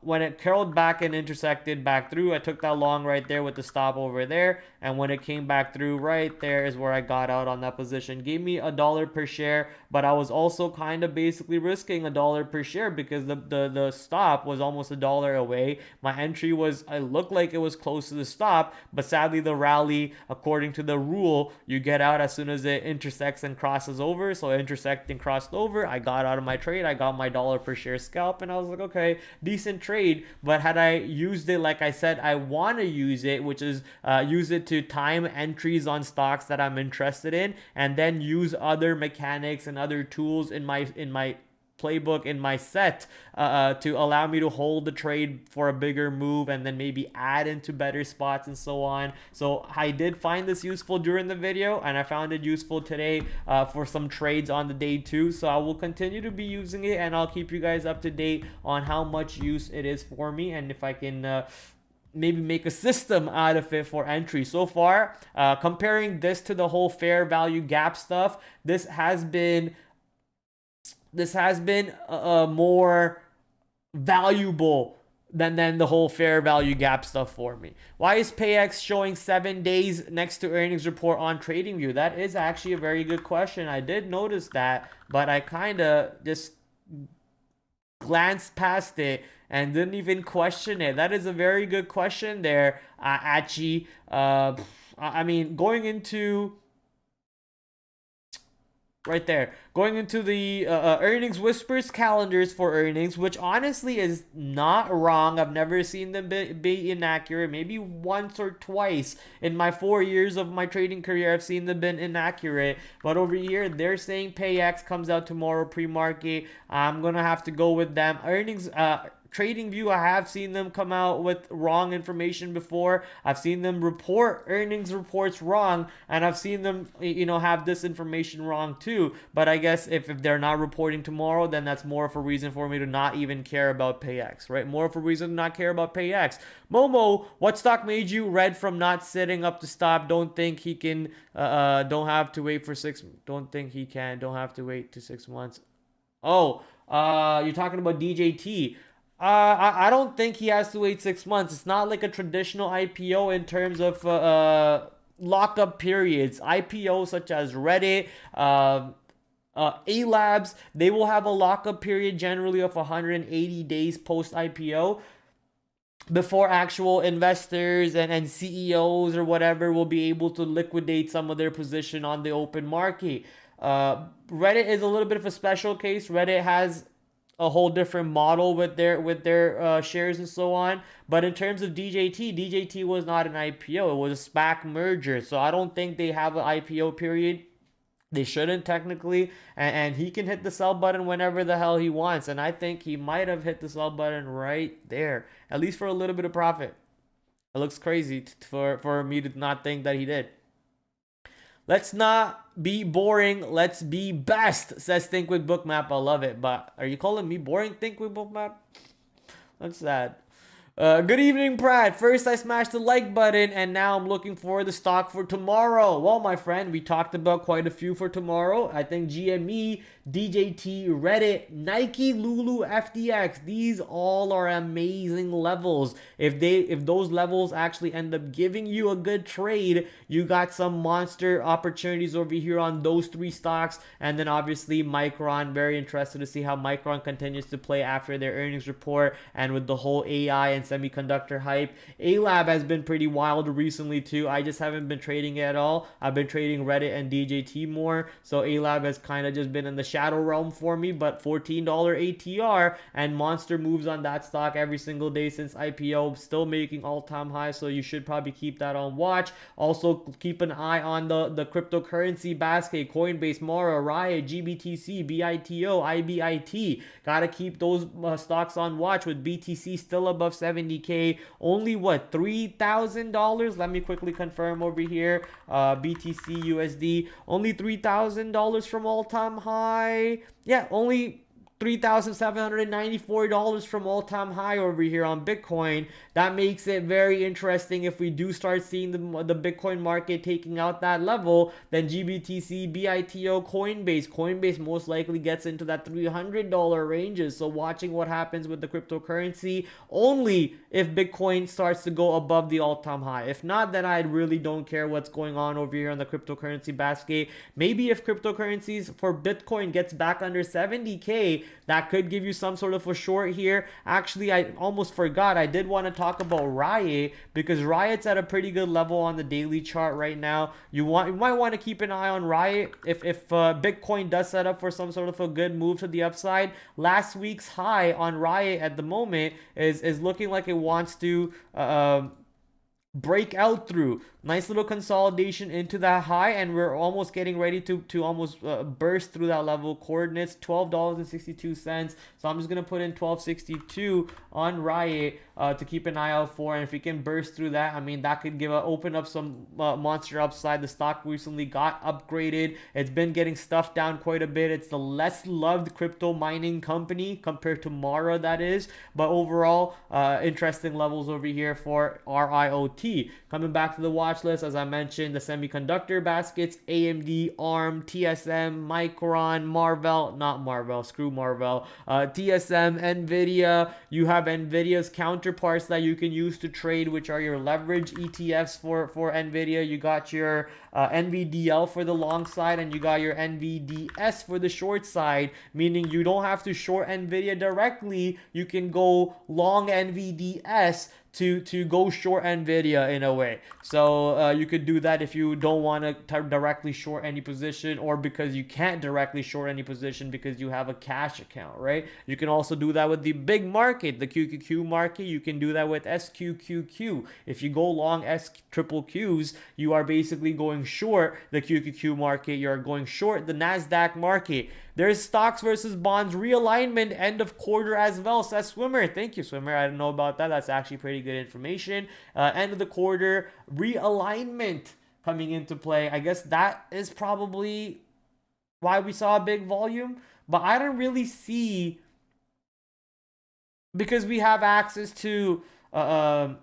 When it curled back and intersected back through, I took that long right there with the stop over there. And when it came back through right there is where I got out on that position. Gave me $1 per share, but I was also kind of basically risking $1 per share because the stop was almost $1 away. My entry was, it looked like it was close to the stop, but sadly the rally, according to the rule, you get out as soon as it intersects and crosses over. So intersecting crossed over, I got out of my trade. I got my $1 per share scalp, and I was like, okay, decent trade. But had I used it like I said I want to use it, which is use it to time entries on stocks that I'm interested in, and then use other mechanics and other tools in my playbook, in my set, to allow me to hold the trade for a bigger move and then maybe add into better spots and so on. So I did find this useful during the video, and I found it useful today for some trades on the day too. So I will continue to be using it, and I'll keep you guys up to date on how much use it is for me, and if I can maybe make a system out of it for entry. So far, comparing this to the whole fair value gap stuff, this has been more valuable than the whole fair value gap stuff for me. Why is PayX showing 7 days next to earnings report on TradingView? That is actually a very good question. I did notice that, but I kind of just glanced past it and didn't even question it. That is a very good question there, Achi. I mean, going into right there, going into the earnings whispers calendars for earnings, which honestly is not wrong. I've never seen them be inaccurate. Maybe once or twice in my 4 years of my trading career I've seen them been inaccurate, but over here they're saying PayX comes out tomorrow pre-market. I'm gonna have to go with them. Earnings TradingView, I have seen them come out with wrong information before. I've seen them report earnings reports wrong, and I've seen them, have this information wrong too. But I guess if they're not reporting tomorrow, then that's more of a reason for me to not even care about PayX, right? More of a reason to not care about PayX. Momo, what stock made you red from not setting up to stop? Don't think he can, don't have to wait for don't think he can, don't have to wait to 6 months. Oh, you're talking about DJT. I don't think he has to wait 6 months. It's not like a traditional IPO in terms of lockup periods. IPOs such as Reddit, A-Labs, they will have a lockup period generally of 180 days post IPO before actual investors and CEOs or whatever will be able to liquidate some of their position on the open market. Reddit is a little bit of a special case. Reddit has a whole different model with their shares and so on. But in terms of DJT was not an IPO. It was a SPAC merger. So I don't think they have an IPO period. They shouldn't technically. And he can hit the sell button whenever the hell he wants. And I think he might have hit the sell button right there, at least for a little bit of profit. It looks crazy for me to not think that he did. Let's not be boring. Let's be best, says Think with Bookmap. I love it. But are you calling me boring, Think with Bookmap? That's sad. Good evening, Prad. First, I smashed the like button, and now I'm looking for the stock for tomorrow. Well, my friend, we talked about quite a few for tomorrow. I think GME, DJT, Reddit, Nike, Lulu, FTX. These all are amazing levels. If those levels actually end up giving you a good trade, you got some monster opportunities over here on those 3 stocks. And then obviously Micron. Very interested to see how Micron continues to play after their earnings report and with the whole AI and semiconductor hype. A-Lab has been pretty wild recently too. I just haven't been trading it at all. I've been trading Reddit and DJT more. So A-Lab has kind of just been in the shadow realm for me, but $14 ATR and monster moves on that stock every single day since IPO, still making all-time highs. So you should probably keep that on watch. Also keep an eye on the cryptocurrency basket: Coinbase, Mara, Riot, GBTC, BITO, IBIT. Gotta keep those stocks on watch, with BTC still above 70K. Only what, $3,000? Let me quickly confirm over here. BTC USD, only $3,000 from all-time high. Yeah, only $3,794 from all-time high over here on Bitcoin. That makes it very interesting. If we do start seeing the Bitcoin market taking out that level, then GBTC, BITO, Coinbase most likely gets into that $300 ranges. So watching what happens with the cryptocurrency only if Bitcoin starts to go above the all-time high. If not, then I really don't care what's going on over here on the cryptocurrency basket. Maybe if cryptocurrencies for Bitcoin gets back under 70K, that could give you some sort of a short here. Actually, I almost forgot. I did want to talk about Riot, because Riot's at a pretty good level on the daily chart right now. You might want to keep an eye on Riot if Bitcoin does set up for some sort of a good move to the upside. Last week's high on Riot at the moment is looking like it wants to break out through. Nice little consolidation into that high, and we're almost getting ready to almost burst through that level. Coordinates $12.62. So I'm just gonna put in 12.62 on Riot to keep an eye out for, and if we can burst through that, I mean, that could open up some monster upside. The stock recently got upgraded. It's been getting stuffed down quite a bit. It's the less loved crypto mining company compared to Mara, that is, but overall interesting levels over here for RIOT. Coming back to the watch list, as I mentioned, the semiconductor baskets: AMD, ARM, TSM, Micron, screw Marvell, TSM, Nvidia. You have Nvidia's counterparts that you can use to trade, which are your leverage ETFs for Nvidia. You got your NVDL for the long side, and you got your NVDS for the short side, meaning you don't have to short Nvidia directly. You can go long NVDS to go short Nvidia in a way. So you could do that if you don't want to directly short any position, or because you can't directly short any position because you have a cash account, right? You can also do that with the big market, the QQQ market. You can do that with SQQQ. If you go long SQQQs, you are basically going short the QQQ market. You're going short the NASDAQ market. There's stocks versus bonds realignment end of quarter as well, says Swimmer. Thank you, Swimmer. I didn't know about that. That's actually pretty good information. End of the quarter realignment coming into play. I guess that is probably why we saw a big volume, but I don't really see, because we have access to the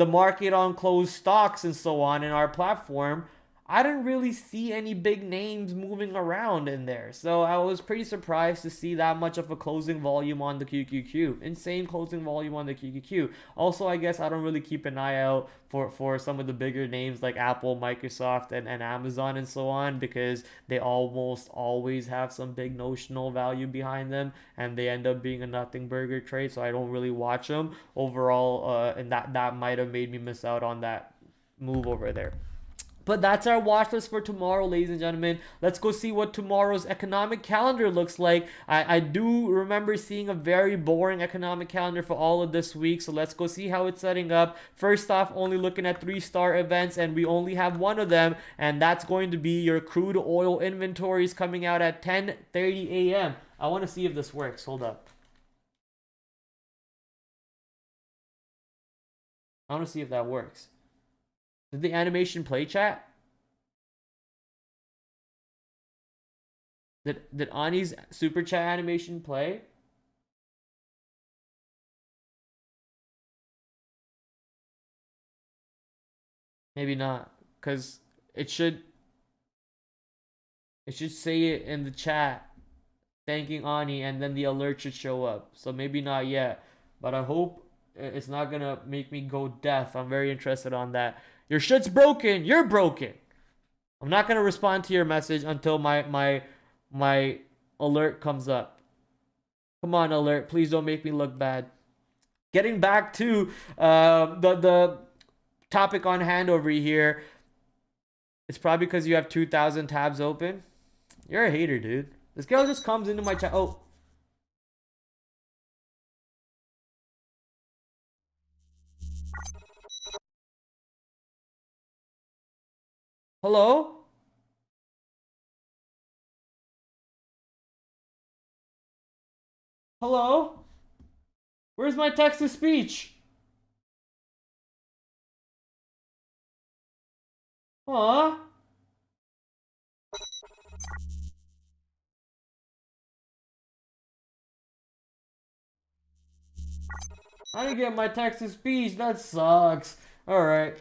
market on closed stocks and so on in our platform. I didn't really see any big names moving around in there. So I was pretty surprised to see that much of a closing volume on the QQQ. Insane closing volume on the QQQ. Also, I guess I don't really keep an eye out for some of the bigger names like Apple, Microsoft, and Amazon and so on, because they almost always have some big notional value behind them, and they end up being a nothing burger trade. So I don't really watch them overall, and that might have made me miss out on that move over there. But that's our watch list for tomorrow, ladies and gentlemen. Let's go see what tomorrow's economic calendar looks like. I do remember seeing a very boring economic calendar for all of this week. So let's go see how it's setting up. First off, only looking at 3-star events, and we only have one of them. And that's going to be your crude oil inventories coming out at 10:30 a.m. I want to see if this works. Hold up. I want to see if that works. Did the animation play, chat? Did Ani's super chat animation play? Maybe not, because it should say it in the chat, thanking Ani, and then the alert should show up. So maybe not yet, but I hope it's not gonna make me go deaf. I'm very interested on that. Your shit's broken. You're broken. I'm not gonna respond to your message until my alert comes up. Come on, alert. Please don't make me look bad. Getting back to the topic on hand over here. It's probably because you have 2,000 tabs open. You're a hater, dude. This girl just comes into my chat. Oh. Hello? Hello? Where's my text to speech? Huh? I didn't get my text to speech. That sucks. Alright.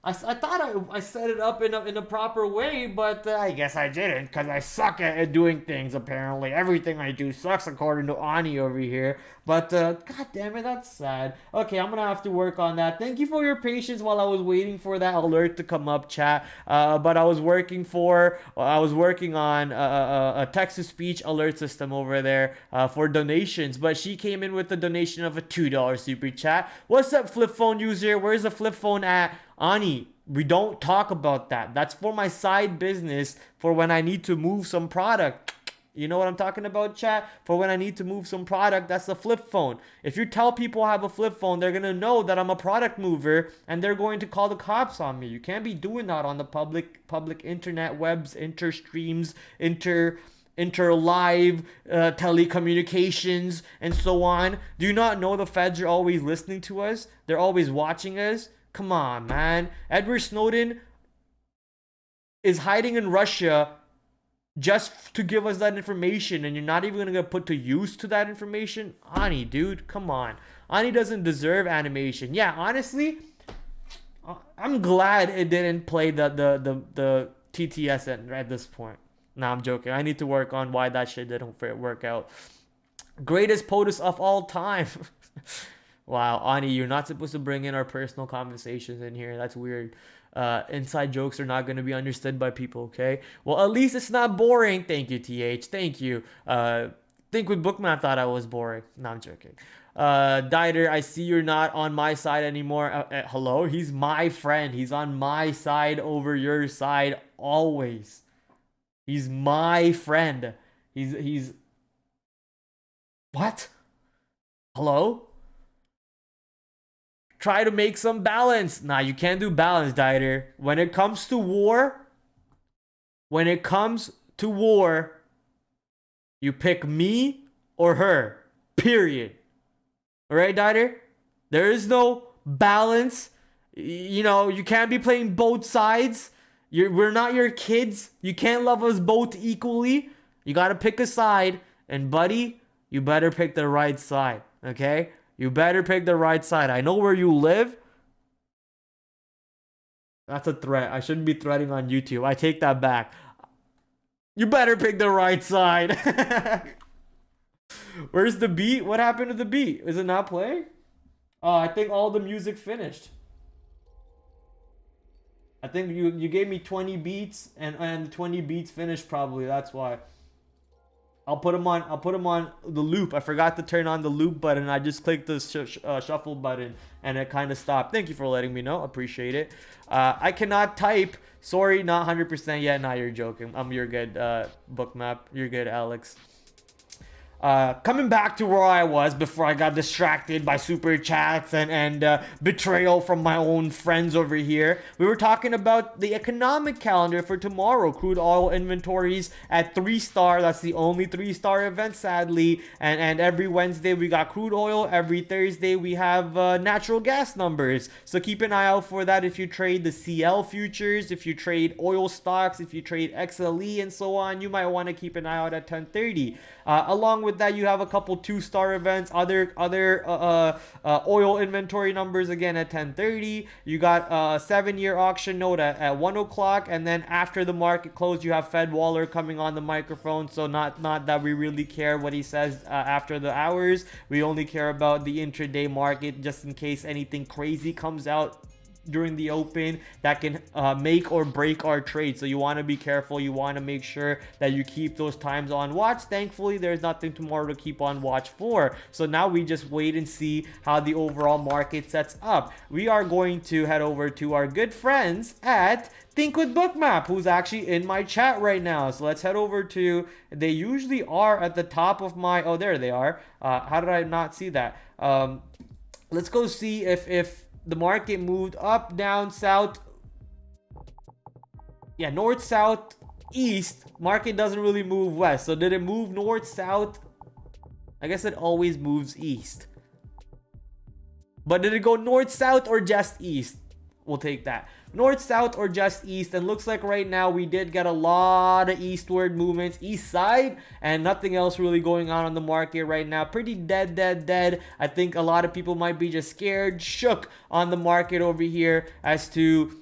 I thought I set it up in a proper way, but I guess I didn't because I suck at doing things, apparently. Everything I do sucks according to Ani over here. But god damn it, that's sad. Okay, I'm gonna have to work on that. Thank you for your patience while I was waiting for that alert to come up, chat. But I was working on a text-to-speech alert system over there for donations. But she came in with a donation of a $2 super chat. What's up, flip phone user? Where's the flip phone at? Ani, we don't talk about that. That's for my side business for when I need to move some product. You know what I'm talking about, chat? For when I need to move some product, that's the flip phone. If you tell people I have a flip phone, they're going to know that I'm a product mover and they're going to call the cops on me. You can't be doing that on the public internet webs, interstreams, inter live telecommunications and so on. Do you not know the feds are always listening to us? They're always watching us. Come on, man. Edward Snowden is hiding in Russia just to give us that information, and you're not even gonna get put to use to that information? Ani, dude, come on. Ani doesn't deserve animation. Yeah, honestly, I'm glad it didn't play the TTS at this point. Nah, I'm joking. I need to work on why that shit didn't work out. Greatest POTUS of all time. Wow, Ani, you're not supposed to bring in our personal conversations in here. That's weird. Inside jokes are not going to be understood by people, okay? Well, at least it's not boring. Thank you, TH. Thank you. Think with Bookman thought I was boring. No, I'm joking. Dieter, I see you're not on my side anymore. Hello? He's my friend. He's on my side over your side always. He's my friend. He's... What? Hello? Try to make some balance. Nah, you can't do balance, Dieter. When it comes to war, you pick me or her. Period. Alright, Dieter? There is no balance. You know, you can't be playing both sides. We're not your kids. You can't love us both equally. You gotta pick a side. And buddy, you better pick the right side. Okay? You better pick the right side. I know where you live. That's a threat. I shouldn't be threatening on YouTube. I take that back. You better pick the right side. Where's the beat? What happened to the beat? Is it not playing? Oh, I think all the music finished. I think you gave me 20 beats and 20 beats finished probably. That's why. I'll put them on the loop. I forgot to turn on the loop button. I just clicked the shuffle button and it kind of stopped. Thank you for letting me know. Appreciate it. I cannot type. Sorry, not 100% yet. Nah, you're joking. You're good, Bookmap. You're good, Alex. Coming back to where I was before I got distracted by super chats and betrayal from my own friends over here. We were talking about the economic calendar for tomorrow. Crude oil inventories at 3-star. That's the only 3-star event, sadly. And every Wednesday we got crude oil. Every Thursday we have natural gas numbers. So keep an eye out for that if you trade the CL futures, if you trade oil stocks, if you trade XLE and so on. You might want to keep an eye out at 10:30. Along with that, you have a couple 2-star events, other oil inventory numbers again at 10:30. You got a 7-year auction note at 1 o'clock, and then after the market closed, you have Fed Waller coming on the microphone. So not that we really care what he says after the hours. We only care about the intraday market, just in case anything crazy comes out during the open that can make or break our trade. So you want to be careful. You want to make sure that you keep those times on watch. Thankfully, there's nothing tomorrow to keep on watch for. So now we just wait and see how the overall market sets up. We are going to head over to our good friends at Think with Bookmap, who's actually in my chat right now. So let's head over to, they usually are at the top of my, oh, there they are. How did I not see that? Let's go see if the market moved up, down, south. Yeah, north, south, east. Market doesn't really move west. So did it move north, south? I guess it always moves east. But did it go north, south, or just east? We'll take that. North, south, or just east. And looks like right now we did get a lot of eastward movements, east side, and nothing else really going on the market right now. Pretty dead. I think a lot of people might be just scared, shook on the market over here as to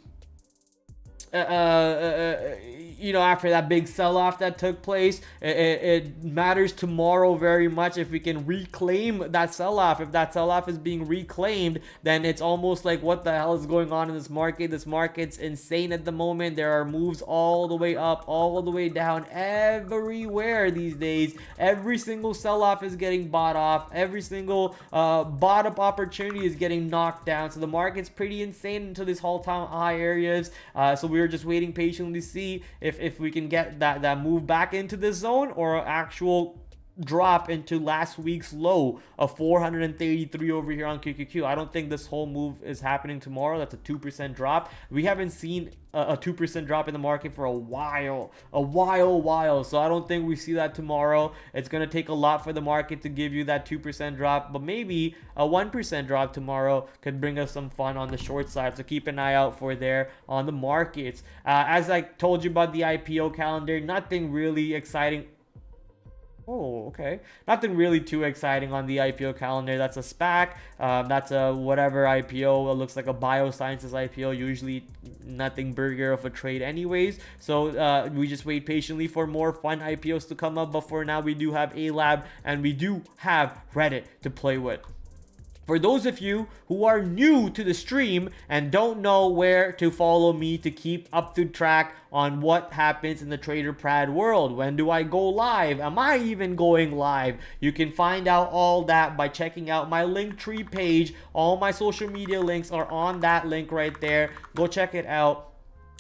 you know, after that big sell-off that took place, it matters tomorrow very much if we can reclaim that sell-off. If that sell-off is being reclaimed, then it's almost like, what the hell is going on in this market? This market's insane at the moment. There are moves all the way up, all the way down, everywhere these days. Every single sell-off is getting bought off. Every single bottom opportunity is getting knocked down. So the market's pretty insane into these all-time high areas. So we're just waiting patiently to see if we can get that move back into this zone, or an actual drop into last week's low of 433 over here on QQQ. I don't think this whole move is happening tomorrow. That's a 2% drop. We haven't seen a 2% drop in the market for a while. So I don't think we see that tomorrow. It's going to take a lot for the market to give you that 2% drop, but maybe a 1% drop tomorrow could bring us some fun on the short side. So keep an eye out for there on the markets. As I told you about the IPO calendar, nothing really exciting. Oh, okay. Nothing really too exciting on the IPO calendar. That's a SPAC. That's a whatever IPO. It looks like a biosciences IPO. Usually nothing burger of a trade anyways. So we just wait patiently for more fun IPOs to come up. But for now, we do have A-Lab and we do have Reddit to play with. For those of you who are new to the stream and don't know where to follow me to keep up to track on what happens in the TraderPrad world, when do I go live? Am I even going live? You can find out all that by checking out my Linktree page. All my social media links are on that link right there. Go check it out.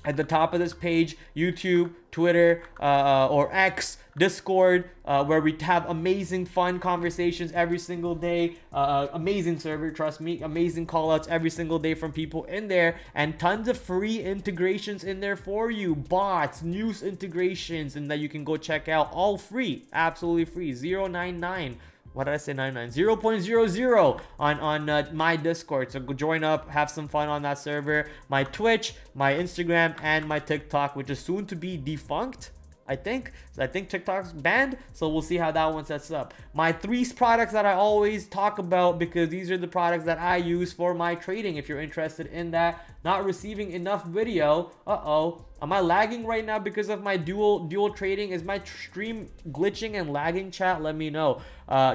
At the top of this page, YouTube, Twitter, or X, Discord, where we have amazing fun conversations every single day. Amazing server, trust me. Amazing callouts every single day from people in there, and tons of free integrations in there for you. Bots, news integrations, and that you can go check out. All free, absolutely free. 099. What did I say? 99 0.00 on my Discord. So go join up, have some fun on that server. My Twitch, my Instagram, and my TikTok, which is soon to be defunct, I think. So I think TikTok's banned, so we'll see how that one sets up. My 3 products that I always talk about, because these are the products that I use for my trading. If you're interested in that, not receiving enough video. Am I lagging right now because of my dual trading? Is my stream glitching and lagging, chat? Let me know.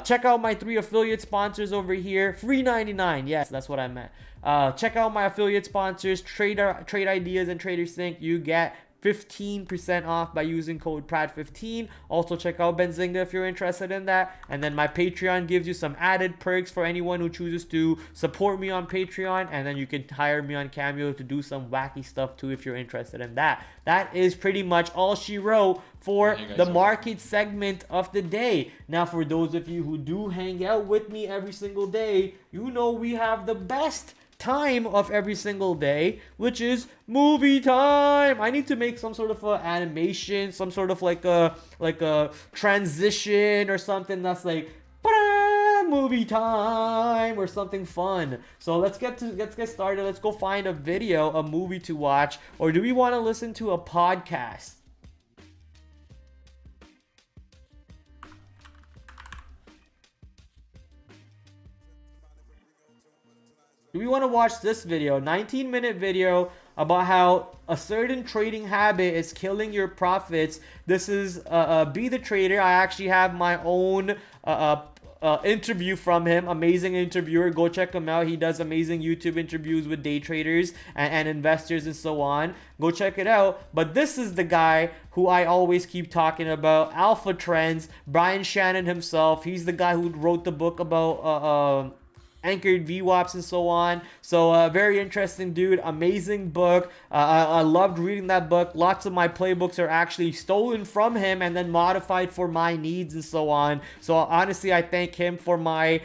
Check out my 3 affiliate sponsors over here. Free 99. Yes, that's what I meant. Check out my affiliate sponsors, Trade Ideas and Trader Sync. You get 15% off by using code PRAD15. Also check out Benzinga if you're interested in that. And then my Patreon gives you some added perks for anyone who chooses to support me on Patreon. And then you can hire me on Cameo to do some wacky stuff too if you're interested in that. That is pretty much all she wrote for the market segment of the day. Now, for those of you who do hang out with me every single day, you know we have the best time of every single day, which is movie time. I need to make some sort of a animation, some sort of like a transition or something that's like movie time or something fun. So let's get started. Let's go find a video, a movie to watch, or do we want to listen to a podcast? Do we want to watch this video? 19-minute video about how a certain trading habit is killing your profits. This is Be the Trader. I actually have my own interview from him. Amazing interviewer. Go check him out. He does amazing YouTube interviews with day traders and investors and so on. Go check it out. But this is the guy who I always keep talking about. Alpha Trends. Brian Shannon himself. He's the guy who wrote the book about anchored VWAPs and so on. So very interesting dude, amazing book. I loved reading that book. Lots of my playbooks are actually stolen from him and then modified for my needs and so on. So honestly, I thank him for my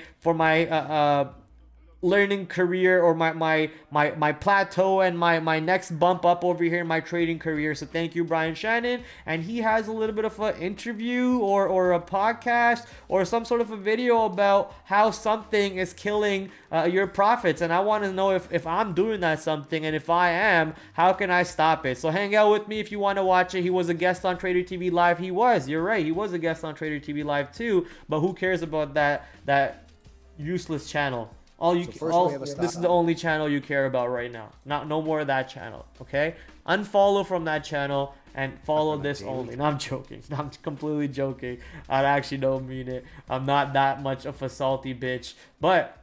learning career, or my plateau and my next bump up over here in my trading career. So thank you, Brian Shannon. And he has a little bit of an interview or a podcast or some sort of a video about how something is killing your profits. And I want to know if I'm doing that something, and if I am, how can I stop it? So hang out with me if you want to watch it. He was a guest on Trader TV Live. You're right, he was a guest on Trader TV Live too, but who cares about that useless channel? All you, So first all we have a this is the only channel you care about right now. No more of that channel. Okay, unfollow from that channel and follow this only. No, I'm joking. No, I'm completely joking. I actually don't mean it. I'm not that much of a salty bitch. But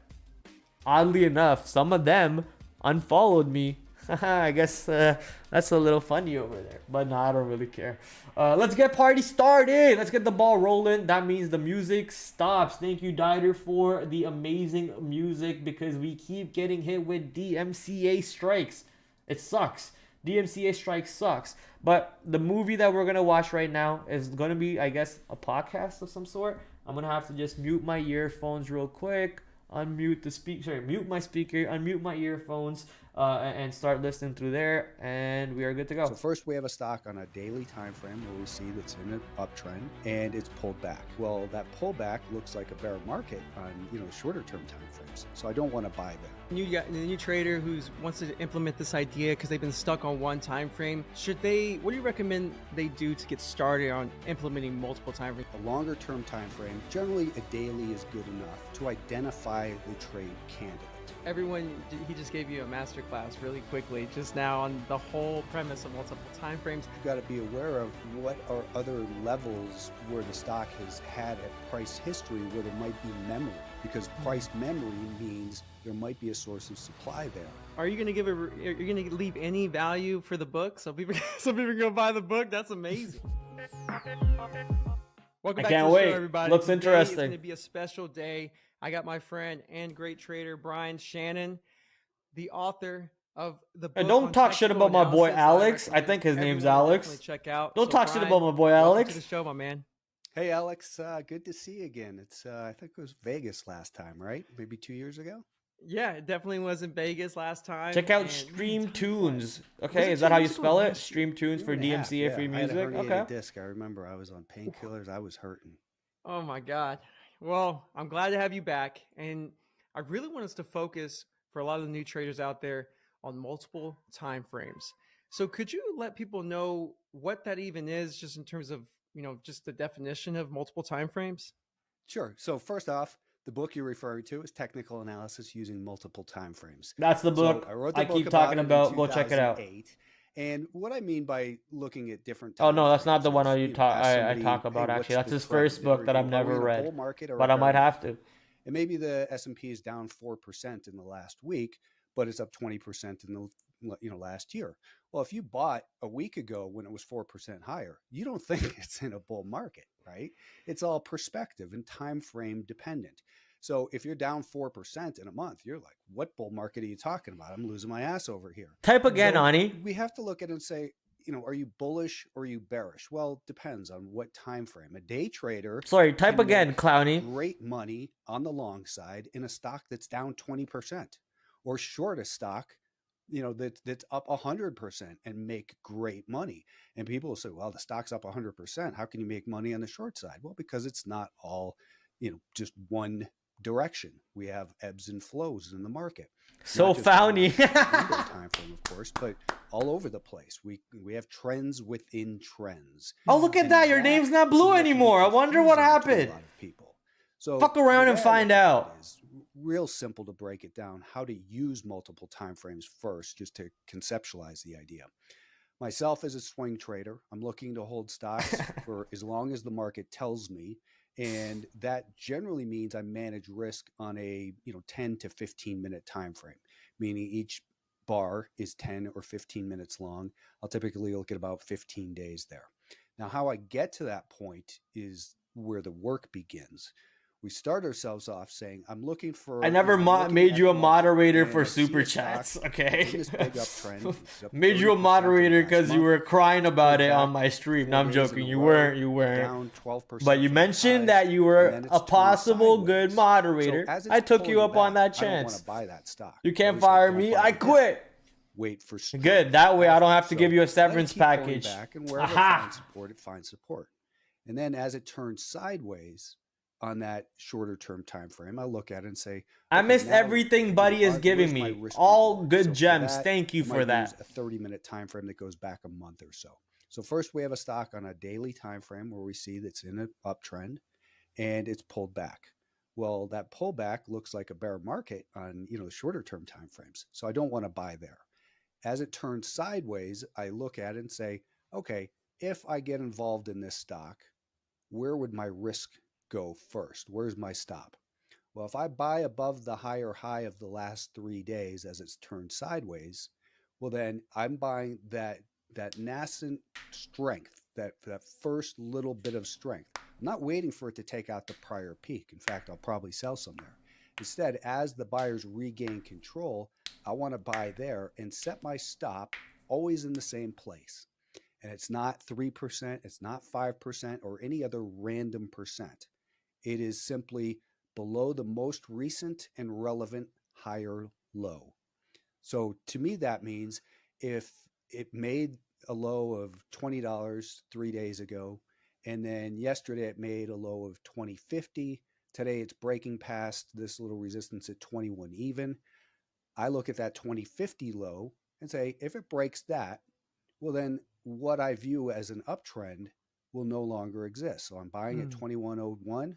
oddly enough, some of them unfollowed me. I guess that's a little funny over there. But no, I don't really care. Let's get party started. Let's get the ball rolling. That means the music stops. Thank you, Dieter, for the amazing music, because we keep getting hit with DMCA strikes. It sucks. DMCA strike sucks. But the movie that we're going to watch right now is going to be, I guess, a podcast of some sort. I'm going to have to just mute my earphones real quick. Unmute the speaker, sorry, mute my speaker, unmute my earphones, and start listening through there, and we are good to go. So first we have a stock on a daily time frame where we see that's in an uptrend and it's pulled back. Well, that pullback looks like a bear market on, shorter term time frames. So I don't want to buy that. The new trader who wants to implement this idea because they've been stuck on one time frame, what do you recommend they do to get started on implementing multiple time frames? A longer term time frame, generally a daily is good enough to identify the trade candidate. Everyone, he just gave you a masterclass really quickly just now on the whole premise of multiple time frames. You've got to be aware of what are other levels where the stock has had a price history where there might be memory, because price memory means there might be a source of supply there. Are you going to you're going to leave any value for the book? So people can go buy the book. That's amazing. Welcome back to the show, everybody. Looks Today interesting. It's going to be a special day. I got my friend and great trader Brian Shannon, the author of the book. And don't talk shit about my boy Alex. I think his name's Alex. Check out. Don't talk shit about my boy Alex. Welcome to the show, my man. Hey Alex, good to see you again. It's I think it was Vegas last time, right? Maybe 2 years ago. Yeah, it definitely was in Vegas last time. Check out Stream Tunes. Okay, is that how you spell it? Stream Tunes for DMCA free music. I had a okay. herniated disc. I remember I was on painkillers. I was hurting. Oh my God. Well, I'm glad to have you back. And I really want us to focus, for a lot of the new traders out there, on multiple time frames. So could you let people know what that even is, just in terms of, just the definition of multiple time frames? Sure. So first off, the book you're referring to is Technical Analysis Using Multiple Time Frames. That's the book I wrote the book keep talking about. Go check it out. And what I mean by looking at different Oh no, that's not the one I talk about, hey, actually. That's his first book that I've never read. But I might have to. And maybe the S&P is down 4% in the last week, but it's up 20% in the last year. Well, if you bought a week ago when it was 4% higher, you don't think it's in a bull market, right? It's all perspective and time frame dependent. So if you're down 4% in a month, you're like, what bull market are you talking about? I'm losing my ass over here. Type again, Ani. We have to look at it and say, are you bullish or are you bearish? Well, it depends on what time frame. A day trader. Sorry, type again, Clowny. Great money on the long side in a stock that's down 20%, or short a stock, that's up 100% and make great money. And people will say, well, the stock's up 100%. How can you make money on the short side? Well, because it's not all, just one direction. We have ebbs and flows in the market. So funny. Time frame, of course, but all over the place. We have trends within trends. Oh, look at that! Your name's not blue anymore. I wonder what happened. A lot of people. So fuck around and find out. It's real simple to break it down. How to use multiple time frames first, just to conceptualize the idea. Myself as a swing trader, I'm looking to hold stocks for as long as the market tells me. And that generally means I manage risk on a 10 to 15 minute time frame, meaning each bar is 10 or 15 minutes long. I'll typically look at about 15 days there. Now, how I get to that point is where the work begins. We start ourselves off saying, I'm looking for... I never made you a moderator for super chats, okay? Made you a moderator because you were crying about it on my stream. No, I'm joking. You weren't. Down 12%. But you mentioned that you were a possible good moderator. I took you up on that chance. I don't want to buy that stock. You can't fire me. I quit. Wait for support. Good. That way I don't have to give you a severance package. Back, and wherever it finds support, it finds support. And then as it turns sideways on that shorter term time frame, I look at it and say, I missed everything Buddy is giving me. All good gems. Thank you for that. A 30-minute time frame that goes back a month or so. So first we have a stock on a daily time frame where we see that's in an uptrend and it's pulled back. Well, that pullback looks like a bear market on, shorter term time frames. So I don't want to buy there. As it turns sideways, I look at it and say, okay, if I get involved in this stock, where would my risk go first? Where's my stop? Well, if I buy above the higher high of the last 3 days as it's turned sideways, well, then I'm buying that nascent strength, that first little bit of strength. I'm not waiting for it to take out the prior peak. In fact, I'll probably sell some there. Instead, as the buyers regain control, I want to buy there and set my stop always in the same place. And it's not 3%, it's not 5%, or any other random percent. It is simply below the most recent and relevant higher low. So to me, that means if it made a low of $20 3 days ago, and then yesterday it made a low of 20.50, today it's breaking past this little resistance at 21 even. I look at that 20.50 low and say, if it breaks that, well, then what I view as an uptrend will no longer exist. So I'm buying at 21.01,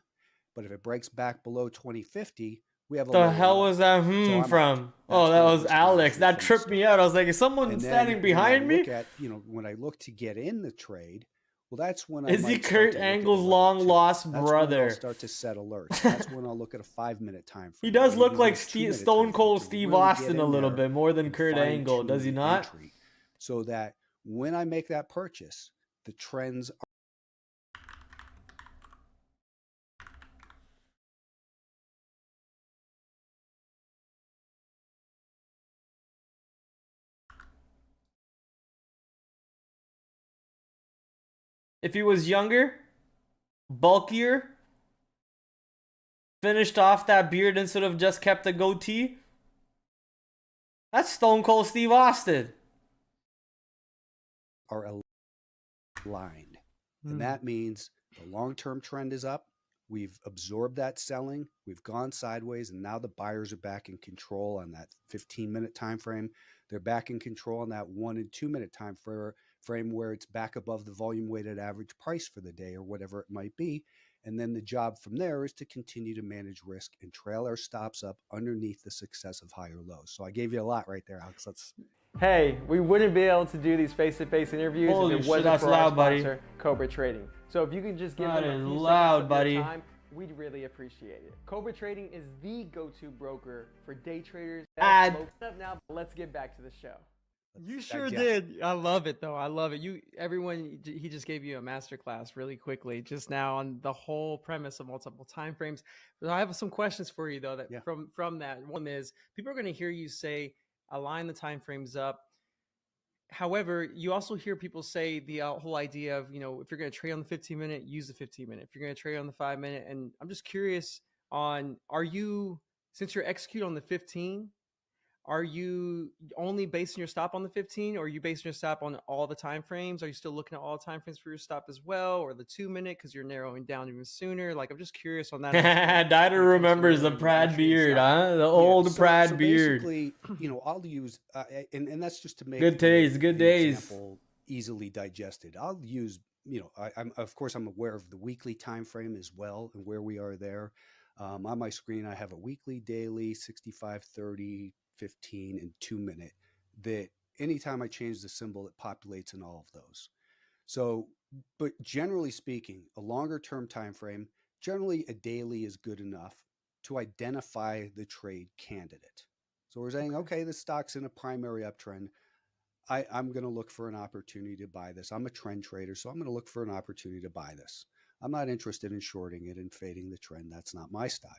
but if it breaks back below 20.50, we have a The lower hell low. was that So I'm from? out. Oh, That's that where was risk Alex. management That from tripped me start. out. I was like, is someone And standing then behind when I me? look at, when I look to get in the trade, well, that's when I Is he might start Kurt to look at the Angle's level long 2. lost That's when I'll brother? start to set alerts. That's when I'll look at a 5-minute time He frame, or does maybe look even like a 2-minute Stone time frame Cold to Steve really get Austin a in little there bit, more than and Kurt Angle, does he fine-tune not? entry, so that when I make that purchase, the trends are. If he was younger, bulkier, finished off that beard instead of just kept the goatee, that's Stone Cold Steve Austin. Are aligned. And that means the long-term trend is up. We've absorbed that selling. We've gone sideways, and now the buyers are back in control on that 15-minute time frame. They're back in control on that 1 and 2-minute time frame where it's back above the volume weighted average price for the day or whatever it might be. And then the job from there is to continue to manage risk and trail our stops up underneath the successive higher lows. So I gave you a lot right there, Alex. Hey, we wouldn't be able to do these face-to-face interviews Holy if it shit, wasn't that's for our loud, buddy. sponsor, Cobra Trading. So if you could just give That them a is few loud, seconds of buddy. your time, we'd really appreciate it. Cobra Trading is the go-to broker for day traders. Ad. Now, let's get back to the show. You Let's sure digest. did. I love it, though. I love it. He just gave you a masterclass really quickly just now on the whole premise of multiple time frames. But I have some questions for you, though, that from that. One is, people are going to hear you say, align the time frames up. However, you also hear people say the whole idea of, if you're going to trade on the 15-minute, use the 15-minute. If you're going to trade on the 5-minute, and I'm just curious on, since you're executing on the 15, are you only basing your stop on the 15, or are you basing your stop on all the time frames? Are you still looking at all the time frames for your stop as well, or the 2-minute because you're narrowing down even sooner? Like, I'm just curious on that. Dida remembers the Prad beard, huh? The old Prad beard. Basically, I'll use, and that's just to make Good days, good the days. example easily digested. I'll use, of course, I'm aware of the weekly time frame as well and where we are there. On my screen, I have a weekly, daily, 65, 30, 15, and 2-minute that anytime I change the symbol, it populates in all of those. So, but generally speaking, a longer term time frame, generally a daily is good enough to identify the trade candidate. So we're saying, okay, the stock's in a primary uptrend. I'm going to look for an opportunity to buy this. I'm a trend trader, so I'm going to look for an opportunity to buy this. I'm not interested in shorting it and fading the trend. That's not my style.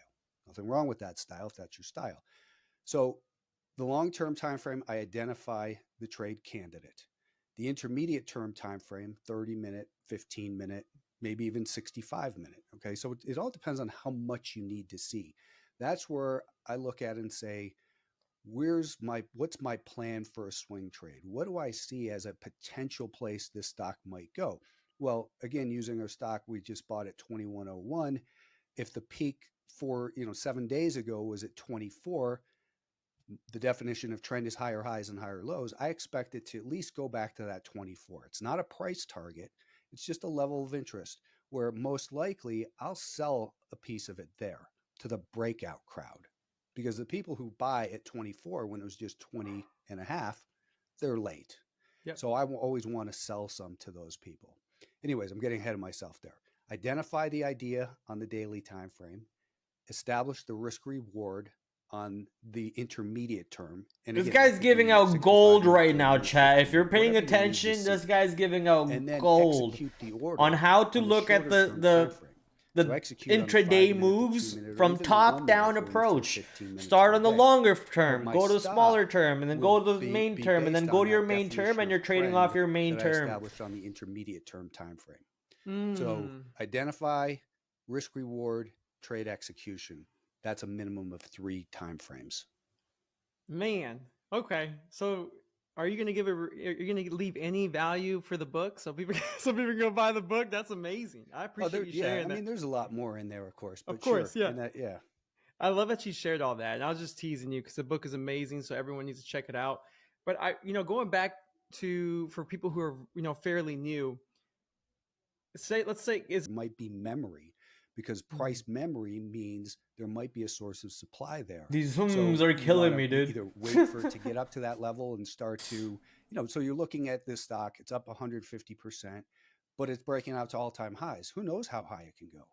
Nothing wrong with that style if that's your style. So the long-term time frame, I identify the trade candidate. The intermediate term time frame, 30-minute, 15-minute, maybe even 65-minute. Okay, so it all depends on how much you need to see. That's where I look at and say, what's my plan for a swing trade? What do I see as a potential place this stock might go? Well, again, using our stock we just bought at 21.01, if the peak for 7 days ago was at 24, the definition of trend is higher highs and higher lows. I expect it to at least go back to that 24. It's not a price target. It's just a level of interest where most likely I'll sell a piece of it there. to the breakout crowd, because the people who buy at 24 when it was just 20 and a half, they're late. Yep. So I will always want to sell some to those people. Anyways, I'm getting ahead of myself there. Identify the idea on the daily time frame, establish the risk reward on the intermediate term. And This again, guy's that could giving be out 65 gold minute, right 30 now, minute, chat. 15 If you're minute, paying whatever you need to attention, see. this guy's giving out And then gold execute the order on how to on the look at shorter term time the frame. the So execute on the 5 intraday minute, the 2 moves minute, or from even the top 1 down minute for approach. 15 minutes Start of on the day. longer But term, my go to the smaller stop term, and then will go to the main be term, and then based go on to your that main term, definition and you're of trading off trend your main that I term. established on the intermediate term time frame. Mm. So identify, risk reward, trade execution. That's a minimum of 3 time frames. Man, okay. So, are you going to give are you going to leave any value for the book so people can go buy the book? That's amazing. I appreciate you sharing I that. mean, there's a lot more in there, of course. But Of course, sure, yeah. and that, yeah. I love that you shared all that. And I was just teasing you because the book is amazing, so everyone needs to check it out. But going back to for people who are fairly new, let's say is Might be memory, because price memory means there might be a source of supply there. These So hums are you killing wanna me, dude. either wait for it to get up to that level and start to, so you're looking at this stock, it's up 150%, but it's breaking out to all-time highs. Who knows how high it can go?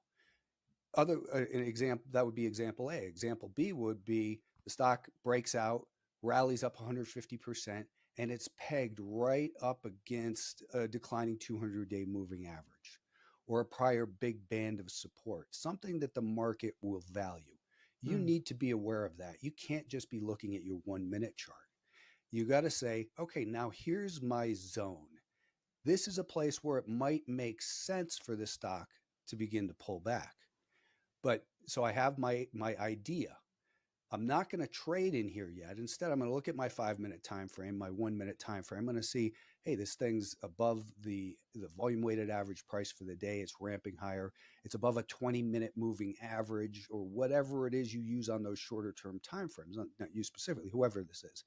An example that would be example A. Example B would be the stock breaks out, rallies up 150%, and it's pegged right up against a declining 200-day moving average or a prior big band of support, something that the market will value. You need to be aware of that. You can't just be looking at your 1-minute chart. You got to say, okay, now here's my zone. This is a place where it might make sense for the stock to begin to pull back. But so I have my idea. I'm not going to trade in here yet. Instead, I'm going to look at my 5-minute time frame, my 1-minute time frame. I'm going to see, hey, this thing's above the volume weighted average price for the day. It's ramping higher. It's above a 20-minute moving average, or whatever it is you use on those shorter term time frames, not you specifically, whoever this is.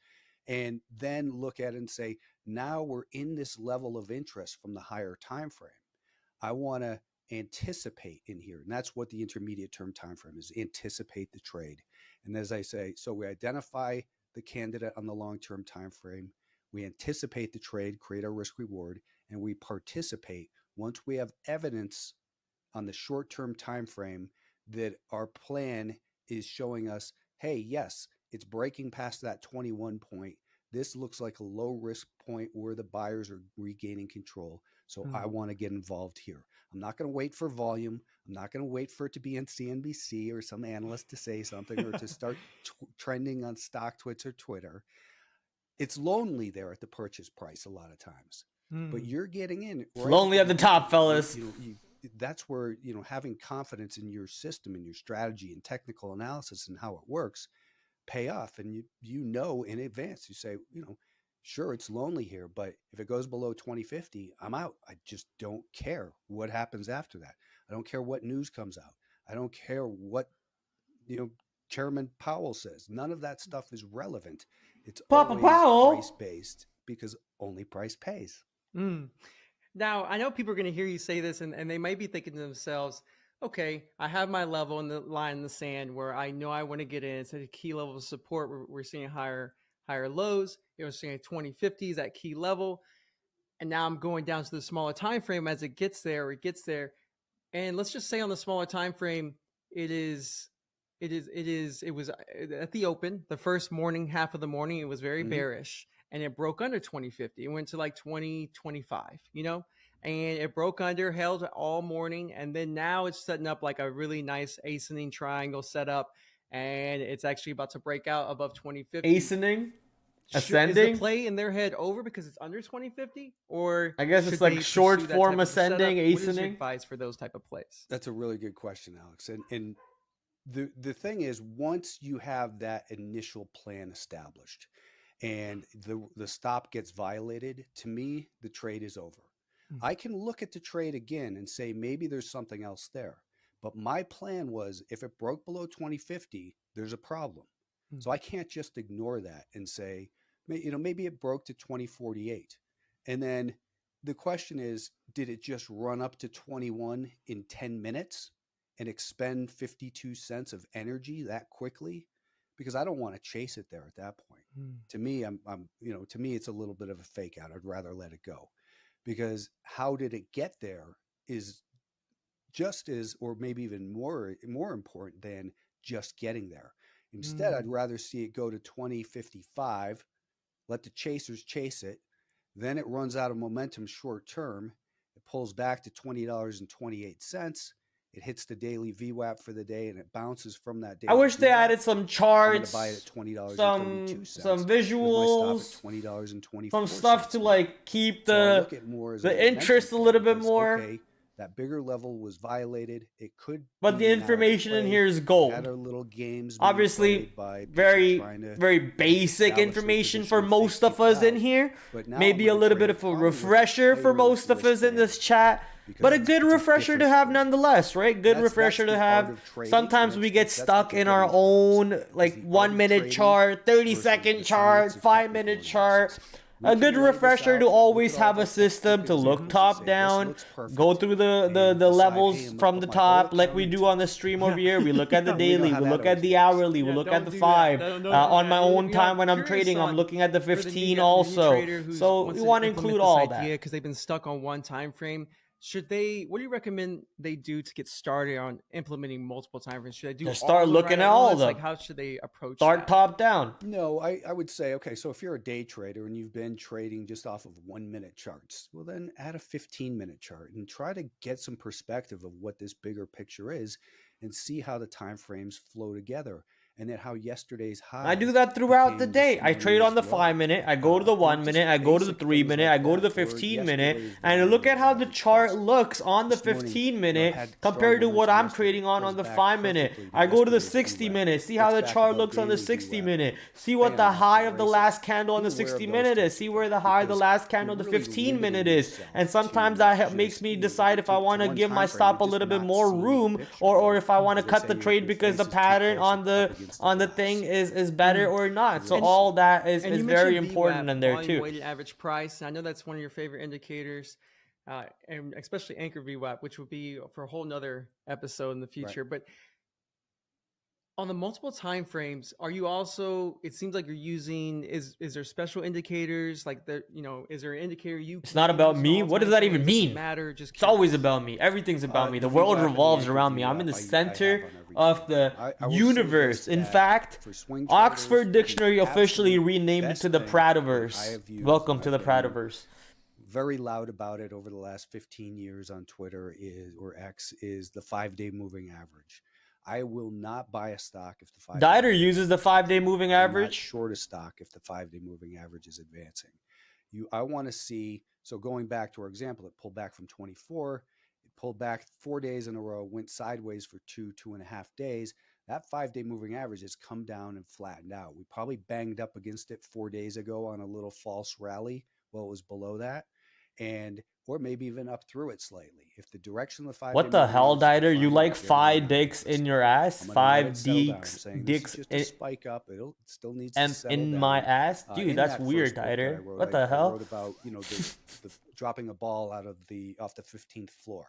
And then look at it and say, now we're in this level of interest from the higher time frame. I want to anticipate in here, and that's what the intermediate term time frame is. Anticipate the trade. And as I say, so we identify the candidate on the long-term time frame, we anticipate the trade, create our risk reward, and we participate once we have evidence on the short-term time frame that our plan is showing us, hey, yes, it's breaking past that 21 point. This looks like a low risk point where the buyers are regaining control. So I want to get involved here. I'm not going to wait for volume. I'm not going to wait for it to be on CNBC or some analyst to say something or to start trending on StockTwits or Twitter. It's lonely there at the purchase price a lot of times, but you're getting in. Right lonely at the top, fellas. That's where, having confidence in your system and your strategy and technical analysis and how it works pay off. And in advance, you say, sure, it's lonely here, but if it goes below 2050, I'm out. I just don't care what happens after that. I don't care what news comes out. I don't care what, Chairman Powell says. None of that stuff is relevant. It's always price-based, because only price pays. Now, I know people are going to hear you say this, and they might be thinking to themselves, okay, I have my level in the line in the sand where I know I want to get in. It's at a key level of support. We're seeing higher lows. We're seeing 2050s at key level. And now I'm going down to the smaller time frame as it gets there. And let's just say on the smaller time frame, it was at the open, the first morning, half of the morning, it was very bearish, and it broke under 2050. It went to like 2025, and it broke under, held all morning. And then now it's setting up like a really nice ascending triangle setup, and it's actually about to break out above 2050. Ascending? Ascending? Is the play in their head over because it's under 2050, or I guess it's like short form ascending, ascending. What is your advice for those type of plays? That's a really good question, Alex. And the thing is, once you have that initial plan established and the stop gets violated, to me, the trade is over. I can look at the trade again and say, maybe there's something else there. But my plan was, if it broke below 2050, there's a problem. So I can't just ignore that and say, maybe it broke to 2048. And then the question is, did it just run up to 21 in 10 minutes and expend 52 cents of energy that quickly? Because I don't want to chase it there at that point. To me, to me, it's a little bit of a fake out. I'd rather let it go, because how did it get there is just as, or maybe even more important than just getting there. Instead, I'd rather see it go to 20.55, let the chasers chase it, then it runs out of momentum short term, it pulls back to $20.28, it hits the daily VWAP for the day, and it bounces from that daily I wish they VWAP. added some I'm going charts, to buy it at $20.32, some with my stop visuals, at $20.24. some stuff to like keep So I the look at more as a the interest a momentum little play, bit because, more. okay, that bigger level was violated. It could But be the now in information in play. here is We had gold. our little games being Obviously, played by people very trying to, very basic establish their information position for and most fake of us people in out. here. But now I'm Maybe a gonna little trade bit of a probably with a refresher for tighter most of risk us in this band, chat. because But a good it's a refresher to different have trade. nonetheless, right? Good That's refresher to the art have. of trading, Sometimes and we get that's what stuck you're in our getting from us, own is like the art 1 of minute trading chart, 30 versus second the chart, science of 5 minute technical chart. analysis. We A can good lay this refresher out, to look always at all have the a system textbook to look examples and top say, this down, looks go perfect, through the and decide, levels hey, I'm going to from put the my whole top like account we do into on the it. stream over here. We look at the Yeah, We know daily, how we that look at always the works. hourly, we Yeah, look at don't the do that. 5. Don't do On that. my own You know, time when I'm curious trading, I'm on looking at the for the new 15 new also. trader who So wants we to want to implement include this all idea that. because they've been stuck on one time frame. Should they? What do you recommend they do to get started on implementing multiple time frames? Should they do Just all start of them looking right at at all of once? Like, them. how should they approach Start that? top down. No, I would say, okay, so if you're a day trader and you've been trading just off of 1 minute charts, well, then add a 15-minute chart and try to get some perspective of what this bigger picture is, and see how the time frames flow together, and then how yesterday's I do highs that throughout the became this day. I trade on morning's the low. 5 minute, I go to the And 1 just minute, I go to the basic 3 things minute, like I go to the that, or 15 minute, yesterday's and I volume look of at the how the average chart price. looks on the This morning, 15 minute had strong compared to what momentum I'm yesterday. trading on Pulls the back 5 minute. perfectly to I go to the yesterday's 60 VWAP. minute, see Gets how the back chart above looks on the daily 60 VWAP. minute, see what Bam, the off to high the of the races. last candle on Be the aware 60 of those minute is, types see of where things, the high of the because last you're candle on the really 15 minute limiting is. yourself And sometimes to that makes just me decide if I want to one give my time frame stop and a just little bit not more see the room, picture. or if I want to As they cut the say, trade your because face the is too pattern close on up against the the glass. thing is better or not. It So really all should. that is And you very mentioned important VWAP, in there volume too. weighted average price. I know that's one of your favorite indicators, and especially anchor VWAP, which will be for a whole nother episode in the Right. future. But on the multiple time frames, are you also? It seems like you're using. Is there special indicators like the? Is there an indicator you? It's can not about use on me. all What does time that even frames? Does it mean? matter? Just It's always curious. about me. Everything's about me. The The world VWAP and the revolves anchor around me. I'm in the VWAP I have center on every of trade. the I will say this, universe. In that fact, for swing Oxford traders, the Dictionary officially absolute renamed it to best the thing that I Pradiverse. have used, Welcome and to I've the been Pradiverse. very loud about it over the last 15 years on Twitter, or X, is the 5-day moving average. I will not buy a stock if the 5-day Dieter moving uses the average 5-day is down. moving I will not average. short a stock if the 5-day moving average is advancing. I want to see, so going back to our example, it pulled back from 24, it pulled back 4 days in a row, went sideways for 2.5 days. That 5-day moving average has come down and flattened out. We probably banged up against it 4 days ago on a little false rally while it was below that, or maybe even up through it slightly. If the direction of the 5-day What the moving hell, average is Dieter? You declining, like generally 5 not dicks in interested. your ass? I'm going to let 5 it settle down. I'm dicks, saying this is dicks just a spike up. It still needs to and settle in down. my ass? Dude, In that's that weird, first book that I Dieter. wrote, What the I hell? wrote about the dropping a ball out of off the 15th floor.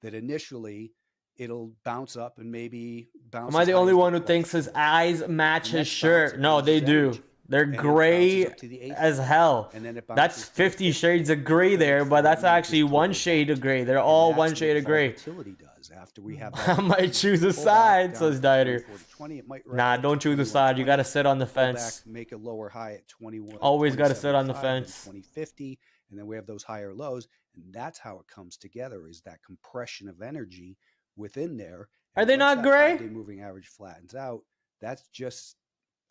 That initially it'll bounce up and maybe bounce. Am I as the high only as one the who 12th thinks his floor. eyes match The his next bounce, shirt? it No, they loses do. energy. They're And then it bounces gray up to the 8th as floor. hell. And then it That's bounces to the 50 5th shades floor. of gray The there, 8th but floor, that's and then it actually just one trickles shade down. of gray. They're And all that's one what shade of gray. volatility does. After we have I that might choose a pullback side, down says from Dieter. 24 to 20, it might Nah, rally don't to choose a side. You 21.20, gotta sit on the pull back, fence. make a lower high at 21, Always gotta sit on the 2075, then fence. 2050, and then we have those higher lows, and that's how it comes together, is that compression of energy within there. Are And they once not that gray? 5-day moving average flattens out, that's just,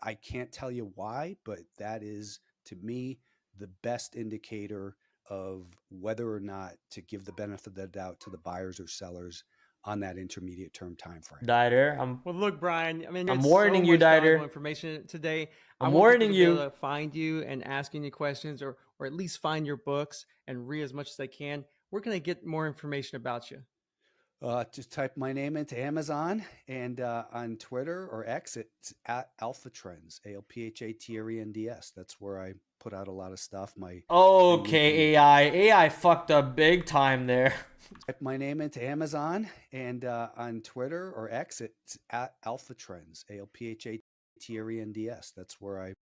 I can't tell you why, but that is, to me, the best indicator of whether or not to give the benefit of the doubt to the buyers or sellers on that intermediate term time frame. Dieter, Well, look, Brian. I mean, I'm there's warning so you, much valuable Dieter. information today. I I'm want people warning to be you. able to find you and ask any questions, or at least find your books and read as much as they can. Where can I get more information about you? Just type my name into Amazon, and on Twitter or X, it's at Alpha Trends, ALPHATRENDS. That's where I put out a lot of stuff. Okay, AI fucked up big time there. Type my name into Amazon, and on Twitter or X, it's at Alpha Trends, ALPHATRENDS. That's where I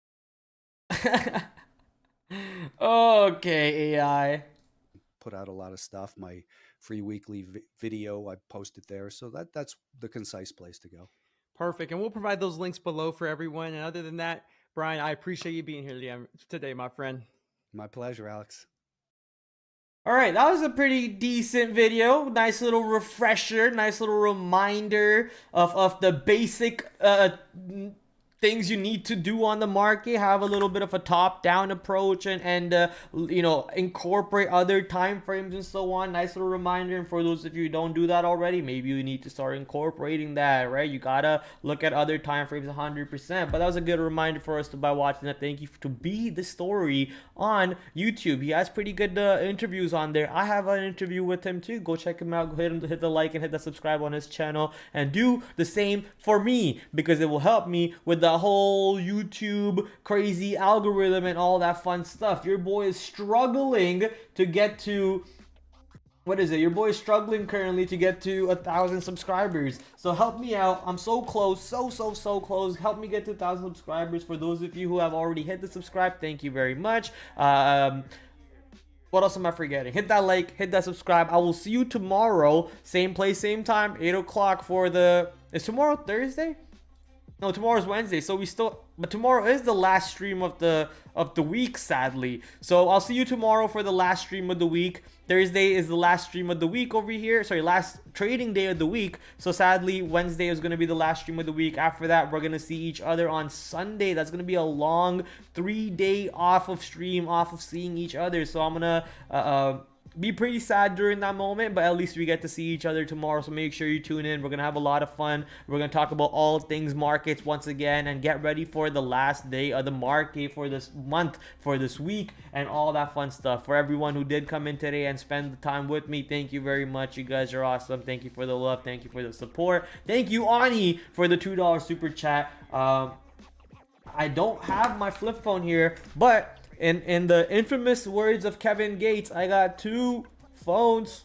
Okay, AI. put out a lot of stuff. My free weekly video, I posted there. So that's the concise place to go. Perfect. And we'll provide those links below for everyone. And other than that, Brian, I appreciate you being here today, my friend. My pleasure, Alex. All right, that was a pretty decent video. Nice little refresher, nice little reminder of the basic things you need to do on the market. Have a little bit of a top-down approach and you know, incorporate other time frames and so on. Nice little reminder. And for those of you who don't do that already, maybe you need to start incorporating that, right? You gotta look at other time frames 100%. But that was a good reminder for us by watching that. Thank you to Be the Story on YouTube. He has pretty good interviews on there. I have an interview with him too. Go check him out. Go hit the like and hit the subscribe on his channel, and do the same for me, because it will help me with the whole YouTube crazy algorithm and all that fun stuff. Your boy is struggling to get to, what is it? Your boy is struggling currently to get to 1,000 subscribers. So help me out. I'm so close, so close. Help me get to 1,000 subscribers. For those of you who have already hit the subscribe, thank you very much. What else am I forgetting? Hit that like, hit that subscribe. I will see you tomorrow, same place, same time, 8 o'clock for the, is tomorrow Thursday? No, tomorrow's Wednesday, so but tomorrow is the last stream of the week, sadly. So I'll see you tomorrow for the last stream of the week. Thursday is the last stream of the week over here. Sorry, last trading day of the week. So sadly, Wednesday is going to be the last stream of the week. After that, we're going to see each other on Sunday. That's going to be a long 3-day off of stream, off of seeing each other. So I'm going to be pretty sad during that moment, but at least we get to see each other tomorrow. So make sure you tune in. We're gonna have a lot of fun. We're gonna talk about all things markets once again, and get ready for the last day of the market for this month, for this week, and all that fun stuff. For everyone who did come in today and spend the time with me, thank you very much. You guys are awesome. Thank you for the love. Thank you for the support. Thank you, Ani, for the $2 super chat. I don't have my flip phone here, but in the infamous words of Kevin Gates, I got 2 phones,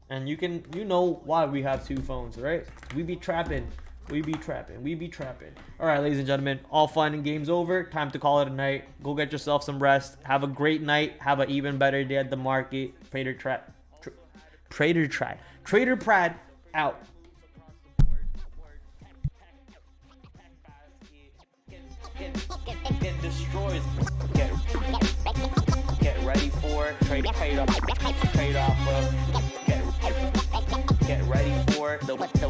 and you know why we have 2 phones, right? We be trapping. All right, ladies and gentlemen, all fun and games over. Time to call it a night. Go get yourself some rest. Have a great night. Have an even better day at the market. TraderPrad out. Get destroyed. Get ready for it. Trade off of. Get ready for the watch list.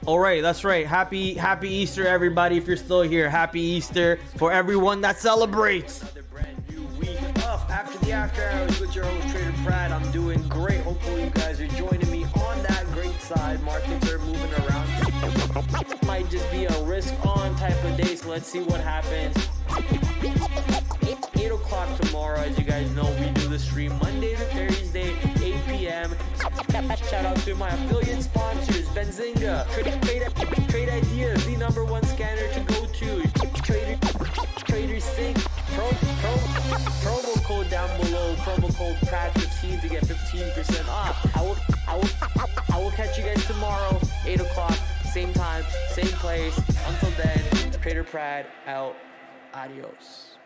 All right, that's right. Happy Easter, everybody! If you're still here, happy Easter for everyone that celebrates. Another brand new week of After the After Hours with your host TraderPrad. I'm doing great. Hopefully, you guys are joining me on that great side. Markets are moving around. Might just be a risk on type of day, so let's see what happens. 8 o'clock tomorrow. As you guys know, we do the stream Monday to Thursday, 8 p.m. Shout out to my affiliate sponsors, Benzinga, Trade Ideas, the #1 scanner to go to, Trader Sync, promo code down below, promo code PRAD15 to get 15% off. I will catch you guys tomorrow, 8 o'clock, same time, same place. Until then, TraderPrad out. Adios.